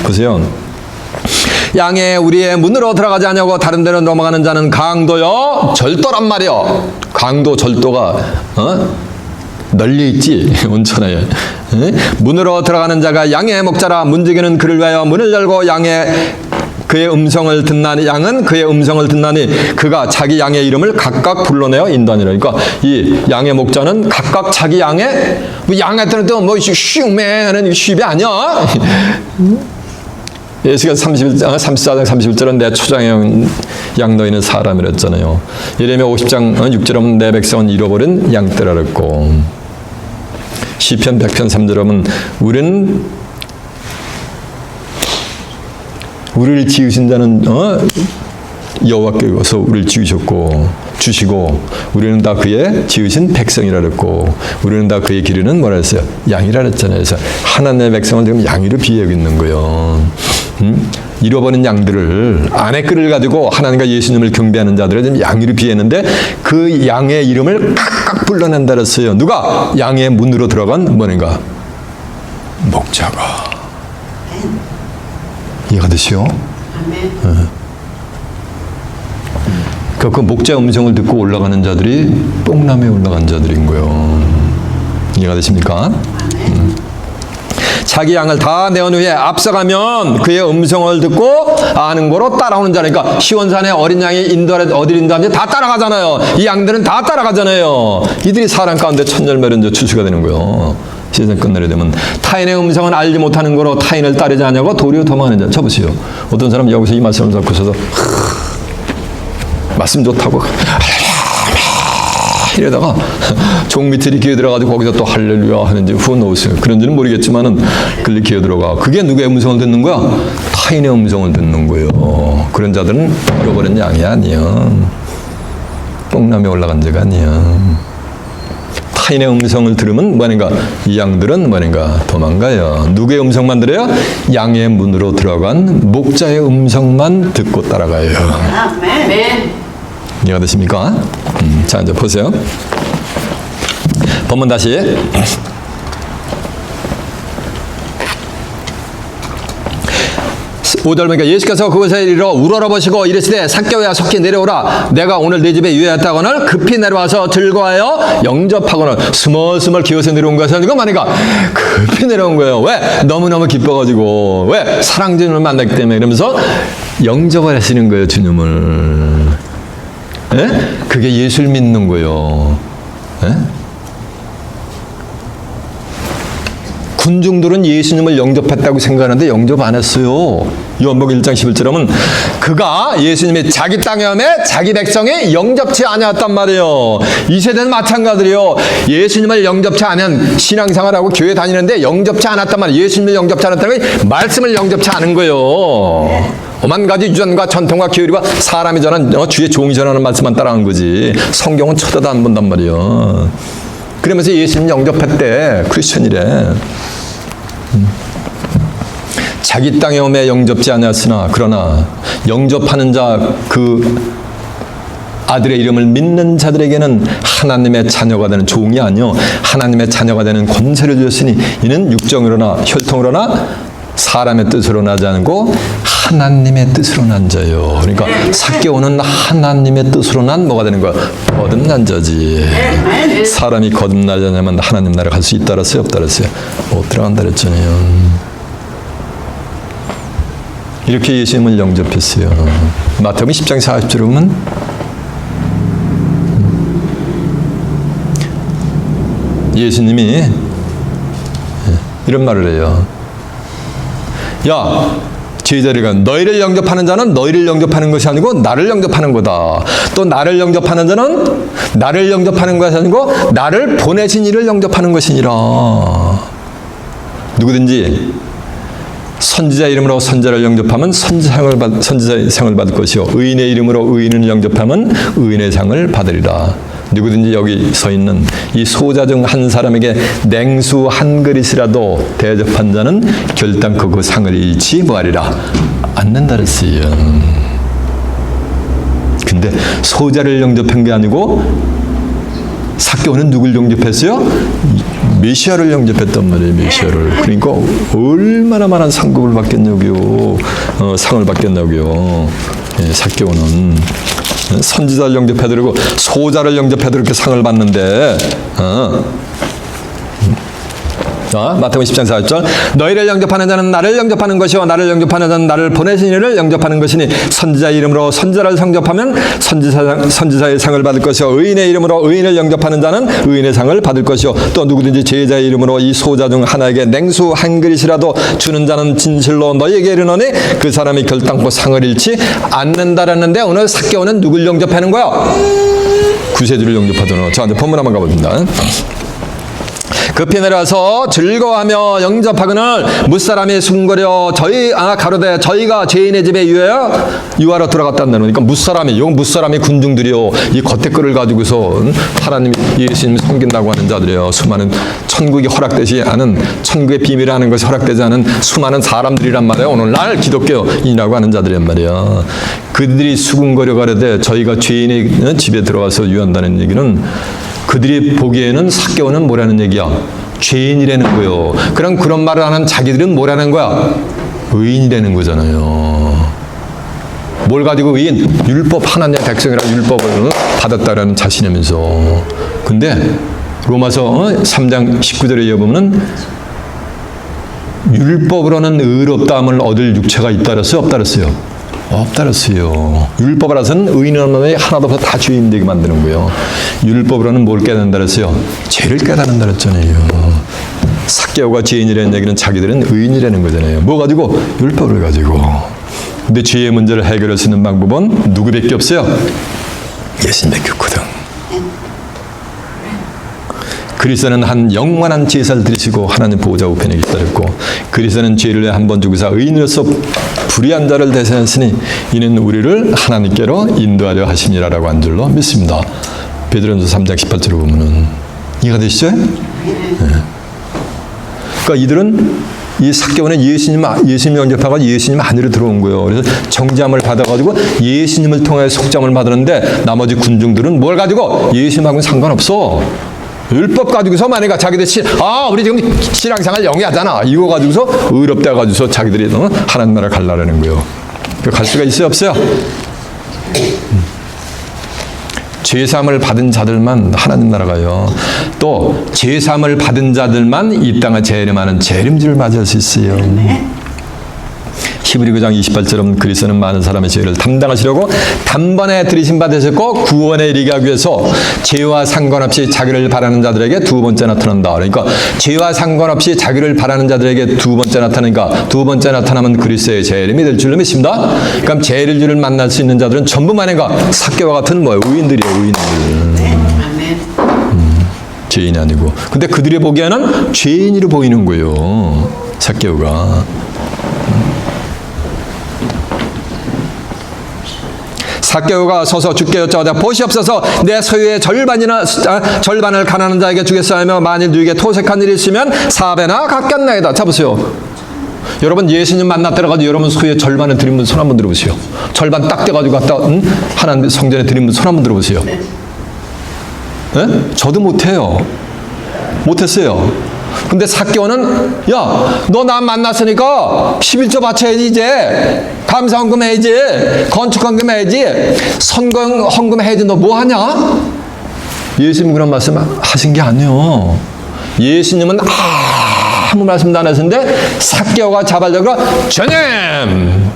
보세요. 양의 우리의 문으로 들어가지 않냐고 다른 데로 넘어가는 자는 강도요 절도란 말이요. 강도 절도가 널리 있지 온천에. 문으로 들어가는 자가 양의 목자라. 문지기는 그를 위하여 문을 열고 그의 음성을 듣나니 양은 그의 음성을 듣나니 그가 자기 양의 이름을 각각 불러내어 인도하니라. 그러니까 이 양의 목자는 각각 자기 양의 양한테는 또 뭐 슈매 하는 쉽이 아니야. 예수가 34장 31절은 내 초장의 양 너희는 사람이라 했잖아요. 예레미야 50장 6절은 내 백성은 잃어버린 양떼라 그랬고, 시편 100편 3절은 우리를 지으신 자는 여호와께서 우리를 주시고 우리는 다 그의 지으신 백성이라 그랬고 우리는 다 그의 기르는 뭐라 했어요? 양이라 그랬잖아요. 그래서 하나님의 백성을 지금 양이로 비유하고 있는 거예요. 잃어버린 양들을 안에 끈을 가지고 하나님과 예수님을 경배하는 자들을 지금 양이로 비유했는데 그 양의 이름을 각각 불러낸다 그랬어요. 누가? 양의 문으로 들어간 뭐인가? 목자가. 이해가 되시오? 그 목자의 음성을 듣고 올라가는 자들이 뽕나무에 올라간 자들인 거예요. 이해가 되십니까? 자기 양을 다 내온 후에 앞서가면 그의 음성을 듣고 아는 거로 따라오는 자니까 시온산에 어린 양이 어디 인도하는지 다 따라가잖아요. 이 양들은 다 따라가잖아요. 이들이 사람 가운데 천절매를 추수가 되는 거예요. 시즌 끝내려 되면 타인의 음성은 알지 못하는 거로 타인을 따르지 않냐고 도리어 도망하는 자. 저 보세요. 어떤 사람 여기서 이 말씀을 듣고서도 말씀 좋다고 이러다가 종 밑에 기어들어가지고 거기서 또 할렐루야 하는지 who knows 그런지는 모르겠지만은 그리 기어들어가. 그게 누구의 음성을 듣는 거야? 타인의 음성을 듣는 거예요. 그런 자들은 잃어버린 양이 아니야. 똥남에 올라간 자가 아니야. 타인의 음성을 들으면 뭐는가? 이 양들은 뭐는가? 도망가요. 누구의 음성만 들어요? 양의 문으로 들어간 목자의 음성만 듣고 따라가요. 아멘. 이해가 되십니까? 자, 이제 보세요. 본문 다시. 오절 보니까 예수께서 그곳에 이르러 우러러 보시고 이르시되 삭개오야 속히 내려오라. 내가 오늘 내 집에 유예했다거늘 급히 내려와서 즐거워하여 영접하거늘. 스멀스멀 기어서 내려온 것이 아니고 말이니까 급히 내려온 거예요. 왜? 너무너무 기뻐가지고. 왜? 사랑주님을 만났기 때문에. 이러면서 영접을 하시는 거예요, 주님을. 예? 그게 예수를 믿는 거예요. 예? 군중들은 예수님을 영접했다고 생각하는데 영접 안 했어요. 요한복음 1장 11절에 보면 그가 예수님이 자기 땅에 오매 자기 백성이 영접치 아니었단 말이에요. 이 세대는 마찬가지예요. 예수님을 영접치 않은 신앙생활하고 교회 다니는데 영접치 않았단 말이에요. 예수님을 영접치 않았다는 건 말씀을 영접치 않은 거예요. 오만 가지 유전과 전통과 교리와 사람이 전한 주의 종이 전하는 말씀만 따라간 거지. 성경은 쳐다도 안 본단 말이에요. 그러면서 예수님 영접했대. 크리스천이래. 자기 땅에 오매 영접지 않았으나 그러나 영접하는 자 그 아들의 이름을 믿는 자들에게는 하나님의 자녀가 되는 종이 아니요 하나님의 자녀가 되는 권세를 주셨으니 이는 육정으로나 혈통으로나 사람의 뜻으로 나지 않고 하나님의 뜻으로 난 자요. 그러니까 삭개오는 하나님의 뜻으로 난 뭐가 되는 거야? 거듭난 자지. 사람이 거듭나자냐면 하나님 나라 갈 수 있다 그랬어요? 없다 그랬어요? 못 들어간다 그랬잖아요. 이렇게 예수님을 영접했어요. 마태복음 10장 40절에 보면 예수님이 이런 말을 해요. 야, 제자리가 너희를 영접하는 자는 너희를 영접하는 것이 아니고 나를 영접하는 거다. 또 나를 영접하는 자는 나를 영접하는 것이 아니고 나를 보내신 이를 영접하는 것이니라. 누구든지 선지자 이름으로 선지자를 영접하면 선지자의 상을 받을 것이요 의인의 이름으로 의인을 영접하면 의인의 상을 받으리라. 누구든지 여기 서 있는 이 소자 중 한 사람에게 냉수 한 그릇이라도 대접한 자는 결단코 그 상을 잃지 뭐하리라 않는다 그랬어요. 근데 소자를 영접한 게 아니고 삭개오는 누굴 영접했어요? 메시아를 영접했단 말이에요. 메시아를. 그러니까 얼마나 많은 상급을 받겠냐고요. 상을 받겠냐고요. 예, 삭개오는 선지자를 영접해드리고 소자를 영접해도 이렇게 상을 받는데 마태복음 10장 40절 너희를 영접하는 자는 나를 영접하는 것이요 나를 영접하는 자는 나를 보내신 이를 영접하는 것이니 선지자 이름으로 선지자를 영접하면 선지자의 상을 받을 것이요 의인의 이름으로 의인을 영접하는 자는 의인의 상을 받을 것이요 또 누구든지 제자의 이름으로 이 소자 중 하나에게 냉수 한 그릇이라도 주는 자는 진실로 너희에게 이르노니 그 사람이 결단코 상을 잃지 않는다라는데 오늘 삭개오는 누굴 영접하는 거야? 구세주를 영접하잖아. 자, 이제 본문 한번 가봅니다. 급히 내려와서 즐거워하며 영접하거늘 뭇사람이 숨거려 가로되 저희가 죄인의 집에 유하러 들어갔다는 그러니까 뭇사람이 군중들이요 이 겉댓글을 가지고서 하나님 예수님 섬긴다고 하는 자들이요 수많은 천국이 허락되지 않은 천국의 비밀을 하는 것이 허락되지 않은 수많은 사람들이란 말이에요. 오늘날 기독교인이라고 하는 자들이란 말이에요. 그들이 수군거려 가로되 저희가 죄인의 집에 들어가서 유한다는 얘기는 그들이 보기에는 삭개오는 뭐라는 얘기야? 죄인이라는 거요. 그런 말을 하는 자기들은 뭐라는 거야? 의인이라는 거잖아요. 뭘 가지고 의인? 율법 하나님의 백성이라 율법을 받았다라는 자신이면서. 근데 로마서 3장 19절에 이어보면 율법으로는 의롭다함을 얻을 육체가 있다 그랬어요? 없다 그랬어요? 없다 그랬어요. 율법으로서는 의인은 하나도 없어 다 죄인 되게 만드는 거예요. 율법으로는 뭘 깨닫는다 그랬어요? 죄를 깨닫는다 그랬잖아요. 삭개오가 죄인이라는 얘기는 자기들은 의인이라는 거잖아요. 뭐 가지고? 율법을 가지고. 근데 죄의 문제를 해결할 수 있는 방법은 누구밖에 없어요? 예수님의 교거든. 그리스도는 한 영원한 제사를 드리시고 하나님 보호자 우편에 기다렸고 그리스도는 죄를 위해 한 번 죽으사 의인으로서 불의한 자를 대신하시니 이는 우리를 하나님께로 인도하려 하심이라라고 한 줄로 믿습니다. 베드로전서 3장 18절을 보면은 이해가 되시죠? 네. 그러니까 이들은 이 삭개오는 예수님 영접하고 예수님 안으로 들어온 거예요. 그래서 정죄함을 받아가지고 예수님을 통해 속죄함을 받았는데 나머지 군중들은 뭘 가지고 예수님하고는 상관없어. 율법 가지고서 만약에 자기들 우리 지금 신앙생활 영위하잖아. 이거 가지고서 의롭다 가지고서 자기들이 하나님 나라 갈라라는 거예요. 갈 수가 있어요, 없어요? 죄사함을 받은 자들만 하나님 나라 가요. 또 죄사함을 받은 자들만 이 땅에 재림하는 재림주를 맞이할 수 있어요. 히브리 9장 28절은 그리스도는 많은 사람의 죄를 담당하시려고 단번에 들이신 바 되셨고 구원에 이르게 하기 위해서 죄와 상관없이 자기를 바라는 자들에게 두 번째 나타난다. 그러니까 죄와 상관없이 자기를 바라는 자들에게 두 번째 나타나니까 두 번째 나타나면 그리스도의 재림이 될 줄로 믿습니다. 그럼 재림주를 만날 수 있는 자들은 전부 만약에 삭개와 같은 의인들이에요. 의인들. 죄인이 아니고. 근데 그들이 보기에는 죄인으로 보이는 거예요. 삭개오가. 삭개오가 서서 주께 여짜오되 보시옵소서 내 소유의 절반을 가난한 자에게 주겠사오며 만일 누구에게 토색한 일이 있으면 4배나 갚겠나이다. 잡으세요. 여러분 예수님 만났더라가지고 여러분 소유의 절반을 드린 분 손 한번 들어보세요. 절반 딱 떼가지고 갖다 하나님 성전에 드린 분 손 한번 들어보세요. 네? 저도 못해요. 못했어요. 근데 삭개오는 너 나 만났으니까 11조 바쳐야지 이제. 감사헌금 해야지. 건축헌금 해야지. 헌금 해야지. 너 뭐하냐? 예수님 그런 말씀 하신 게 아니에요. 예수님은 아무 말씀도 안 하셨는데 삭개오가 자발적으로 주님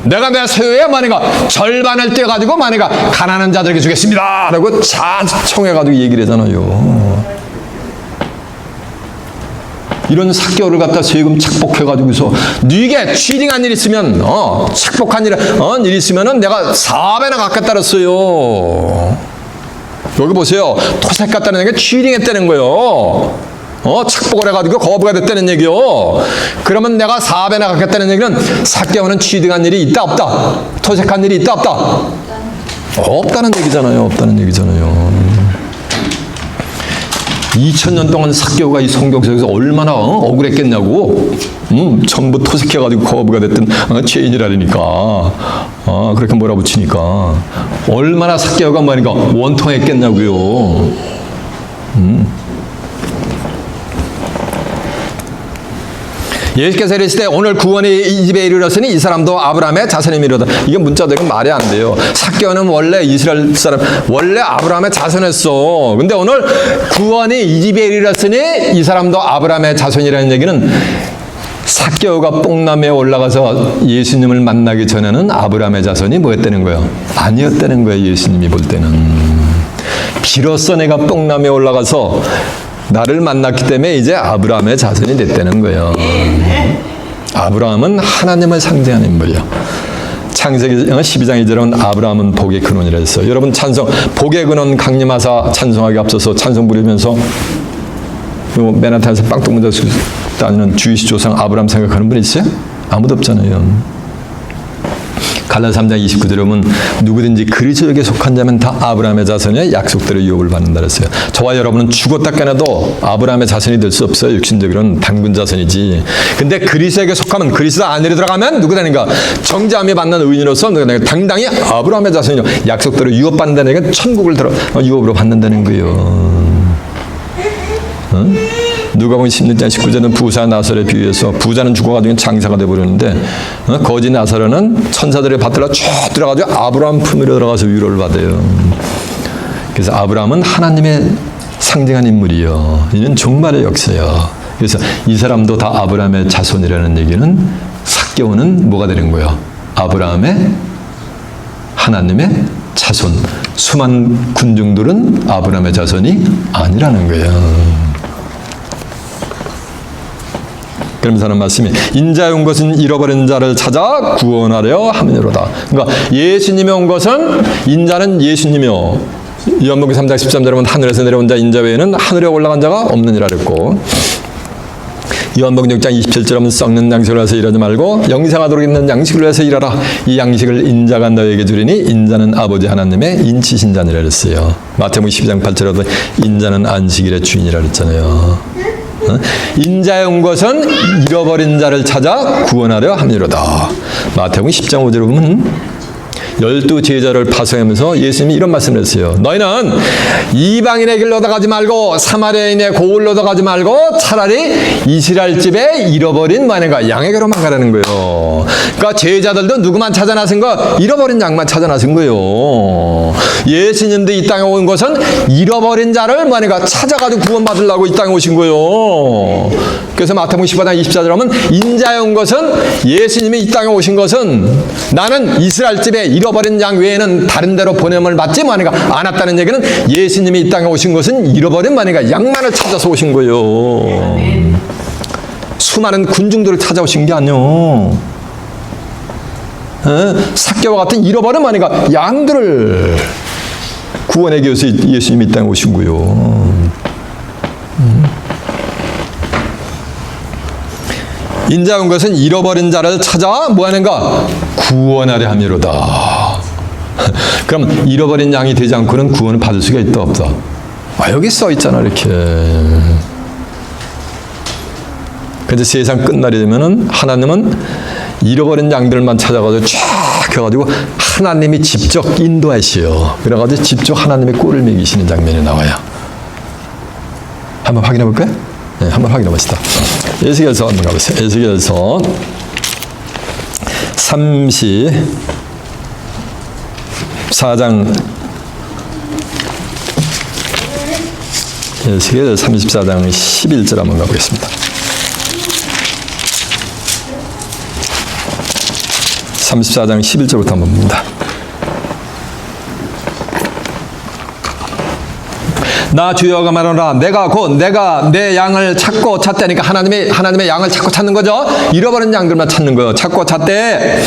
내가 내 소유의 만약에 절반을 떼가지고 만약에 가난한 자들에게 주겠습니다 라고 자청해가지고 얘기를 하잖아요. 이런 삭개오를 갖다 세금 착복해가지고서 네게 취딩한 일 있으면 착복한 일 있으면은 내가 4배나 갚겠다 그랬어요. 여기 보세요. 토색 갖다는 게 취딩했다는 거예요. 착복을 해가지고 거부가 됐다는 얘기요. 그러면 내가 4배나 갚겠다는 얘기는 삭개오는 취딩한 일이 있다 없다? 토색한 일이 있다 없다? 없다는 얘기잖아요. 없다는 얘기잖아요. 2000년 동안 삭개오가 이 성경속에서 얼마나 억울했겠냐고. 전부 토색해가지고 거부가 됐던 죄인이라니까. 그렇게 몰아붙이니까 얼마나 삭개오가 원통했겠냐고요. 예수께서 이르시되 오늘 구원이 이 집에 이르렀으니 이 사람도 아브라함의 자손이미로다. 이게 문자적인 말이 안 돼요. 삭개오는 원래 이스라엘 사람, 원래 아브라함의 자손이었어. 근데 오늘 구원이 이 집에 이르렀으니 이 사람도 아브라함의 자손이라는 얘기는 삭개오가 뽕나무에 올라가서 예수님을 만나기 전에는 아브라함의 자손이 뭐였다는 거예요? 아니었다는 거예요. 예수님이 볼 때는. 비로소 내가 뽕나무에 올라가서 나를 만났기 때문에 이제 아브라함의 자손이 됐다는 거예요. 아브라함은 하나님을 상징하는 인물이에요. 창세기 12장 2절은 아브라함은 복의 근원이라 했어요. 여러분 찬송, 복의 근원 강림하사 찬송하기 앞서서 찬송 부르면서 맨하탄에서 빵떡 문자 다니는 주이시 조상 아브라함 생각하는 분 있어요? 아무도 없잖아요. 갈라디아 3장 29절에 보면 누구든지 그리스도에게 속한 자면 다 아브라함의 자손이야 약속대로 유업을 받는다 그랬어요. 저와 여러분은 죽었다 깨나도 아브라함의 자손이 될 수 없어요. 육신적으로는 단군 자손이지. 근데 그리스도에게 속하면 그리스도 안으로 들어가면 누구다니까 정죄함이 받는 의인으로서 누구다니까 당당히 아브라함의 자손이요 약속대로 유업받는다는 얘기는 천국을 유업으로 받는다는 거예요. 누가복음 16장 19절은 부자 나사로에 비유해서 부자는 죽어가지고 장사가 돼버렸는데 거지 나사로는 천사들의 밭들로 쭉 들어가지고 아브라함 품으로 들어가서 위로를 받아요. 그래서 아브라함은 하나님의 상징한 인물이요. 이는 종말의 역사요. 그래서 이 사람도 다 아브라함의 자손이라는 얘기는 삭개오는 뭐가 되는 거예요? 아브라함의 하나님의 자손. 수많은 군중들은 아브라함의 자손이 아니라는 거예요. 그러면서 하는 말씀이 인자에 온 것은 잃어버린 자를 찾아 구원하려 함이로다. 그러니까 예수님이 온 것은 인자는 예수님이요. 요한복음 3장 13절에 보면 하늘에서 내려온 자 인자 외에는 하늘에 올라간 자가 없느니라 그랬고, 요한복음 6장 27절에 보면 썩는 양식을 위해서 일하지 말고 영생하도록 있는 양식을 위해서 일하라. 이 양식을 인자가 너에게 주리니 인자는 아버지 하나님의 인치신 자니라 그랬어요. 마태복음 12장 8절에도 인자는 안식일의 주인이라 그랬잖아요. 인자에 온 것은 잃어버린 자를 찾아 구원하려 함이로다. 마태복음 10장 5절에 보면 12 제자를 파송하면서 예수님이 이런 말씀을 했어요. 너희는 이방인의 길로 가지 말고 사마리아인의 고을로 가지 말고 차라리 이스라엘 집에 잃어버린 만행과 양에게로만 가라는 거예요. 그러니까 제자들도 누구만 찾아 나선 거? 잃어버린 양만 찾아 나선 거예요. 예수님도 이 땅에 온 것은 잃어버린 자를 만행과 찾아가지고 구원받으려고 이 땅에 오신 거예요. 그래서 마태복음 15장 24절에 하면 인자에 온 것은, 예수님이 이 땅에 오신 것은 나는 이스라엘 집에 잃어버린 양 외에는 다른 데로 보냄을 받지 만이가 않았다는 얘기는, 예수님이 이 땅에 오신 것은 잃어버린 만이가 양만을 찾아서 오신 거예요. 수많은 군중들을 찾아오신 게 아니요. 삭개와 같은 잃어버린 만이가 양들을 구원하기 위해서 예수님이 이 땅에 오신 거예요. 인자 온 것은 잃어버린 자를 찾아 뭐하는가? 구원하려 함이로다. 그럼 잃어버린 양이 되지 않고는 구원을 받을 수가 있다 없다? 여기 써 있잖아 이렇게. 근데 세상 끝날이 되면은 하나님은 잃어버린 양들만 찾아가지고 쫙 해가지고 하나님이 직접 인도하시오. 그래가지고 직접 하나님의 꼴을 먹이시는 장면이 나와요. 한번 확인해 볼까요? 네, 한번 확인해 봅시다. 에스겔서 한번 가보세요. 에스겔서 34장 에스겔 34장 11절 한번 가보겠습니다. 34장 11절부터 한번 봅니다. 나 주여가 말하노라. 내가 내 양을 찾고 찾다니까 하나님의 양을 찾고 찾는 거죠. 잃어버린 양들만 찾는 거예요. 찾고 찾되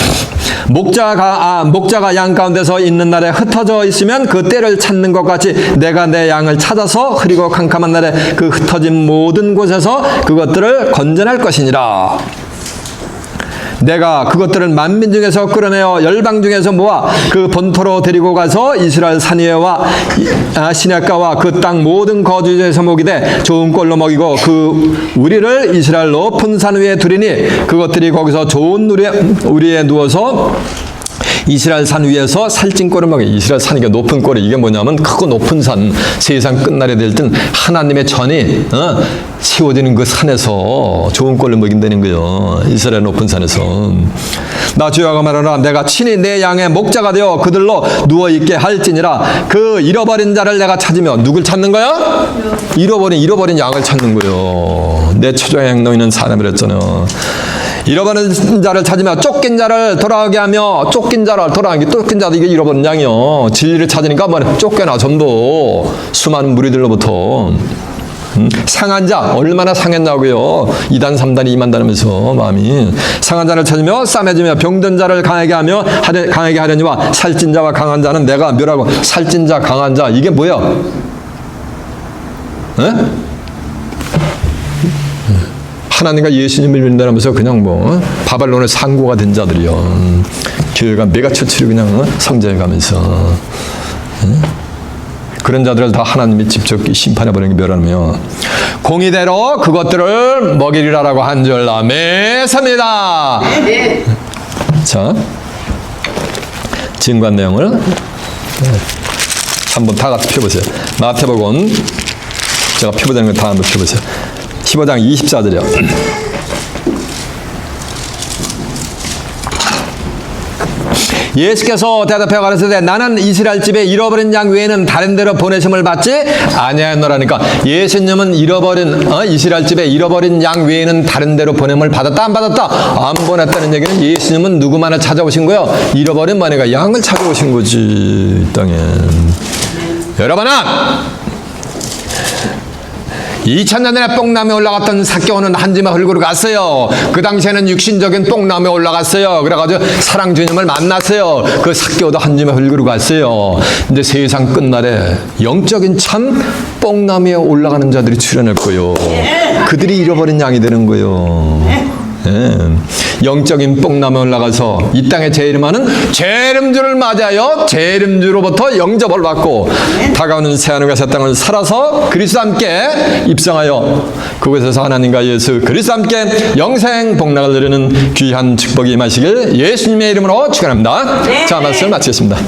목자가 양 가운데서 있는 날에 흩어져 있으면 그 때를 찾는 것 같이 내가 내 양을 찾아서 흐리고 캄캄한 날에 그 흩어진 모든 곳에서 그것들을 건져낼 것이니라. 내가 그것들을 만민 중에서 끌어내어 열방 중에서 모아 그 본토로 데리고 가서 이스라엘 산 위에와 시냇가와 그 땅 모든 거주지에서 먹이되 좋은 꼴로 먹이고 그 우리를 이스라엘 높은 산 위에 두리니 그것들이 거기서 좋은 우리에 누워서 이스라엘 산 위에서 살찐 꼴을 먹여. 이스라엘 산이 높은 꼴이 이게 뭐냐면 크고 높은 산, 세상 끝날에 될 땐 하나님의 전이 세워지는 그 산에서 좋은 꼴을 먹인다는 거예요. 이스라엘 높은 산에서. 나 주여가 말하노라. 내가 친히 내 양의 목자가 되어 그들로 누워있게 할지니라. 그 잃어버린 자를 내가 찾으며. 누굴 찾는 거야? 잃어버린 양을 찾는 거예요. 내 초장양 너희는 사람을 했잖아요. 잃어버린 자를 찾으며 쫓긴 자를 돌아오게 하며. 쫓긴 자를 돌아오게. 쫓긴 자도 이게 잃어버린 양이요. 진리를 찾으니까 뭐 쫓겨나 전부 수많은 무리들로부터. 상한 자 얼마나 상했냐고요. 2단 3단이 2만 다르면서 마음이. 상한 자를 찾으며 싸매주며 병든 자를 강하게 하려니와 살찐 자와 강한 자는 내가 멸하고. 살찐 자 강한 자 이게 뭐야? 하나님과 예수님을 믿는다면서 그냥 바벨론의 상고가 된 자들이요. 교회가 메가처치로 그냥 성장해가면서. 그런 자들을 다 하나님이 직접 심판해버리는 게 멸하며 공의대로 그것들을 먹이리라라고 한 줄 아멘입니다. 네. 자, 증거한 내용을 한번 다 같이 펴보세요. 마태복음 제가 펴보자는 거 다 한번 펴보세요. 15장 24절이요. 예수께서 대답하여 가라사대 나는 이스라엘 집에 잃어버린 양 외에는 다른 데로 보내심을 받지 아니하였노라니까. 예수님은 이스라엘 집에 잃어버린 양 외에는 다른 데로 보냄을 받았다 안 받았다? 안 보냈다는 얘기는 예수님은 누구만을 찾아오신 거예요? 잃어버린 만이가 양을 찾아오신 거지. 이 땅에. 여러분은 2000년에 뽕나무에 올라갔던 삭개오는 한지마 흙으로 갔어요. 그 당시에는 육신적인 뽕나무에 올라갔어요. 그래가지고 사랑 주님을 만났어요. 그 삭개오도 한지마 흙으로 갔어요. 근데 세상 끝날에 영적인 참 뽕나무에 올라가는 자들이 출현했고요. 그들이 잃어버린 양이 되는 거예요. 예. 영적인 뽕나무에 올라가서 이 땅에 재림하는 재림주를 맞아요. 재림주로부터 영접을 받고 다가오는 새하늘과 새 땅을 살아서 그리스도와 함께 입성하여 그곳에서 하나님과 예수 그리스도와 함께 영생 복락을 누리는 귀한 축복이 임하시길 예수님의 이름으로 축원합니다. 자, 말씀을 마치겠습니다.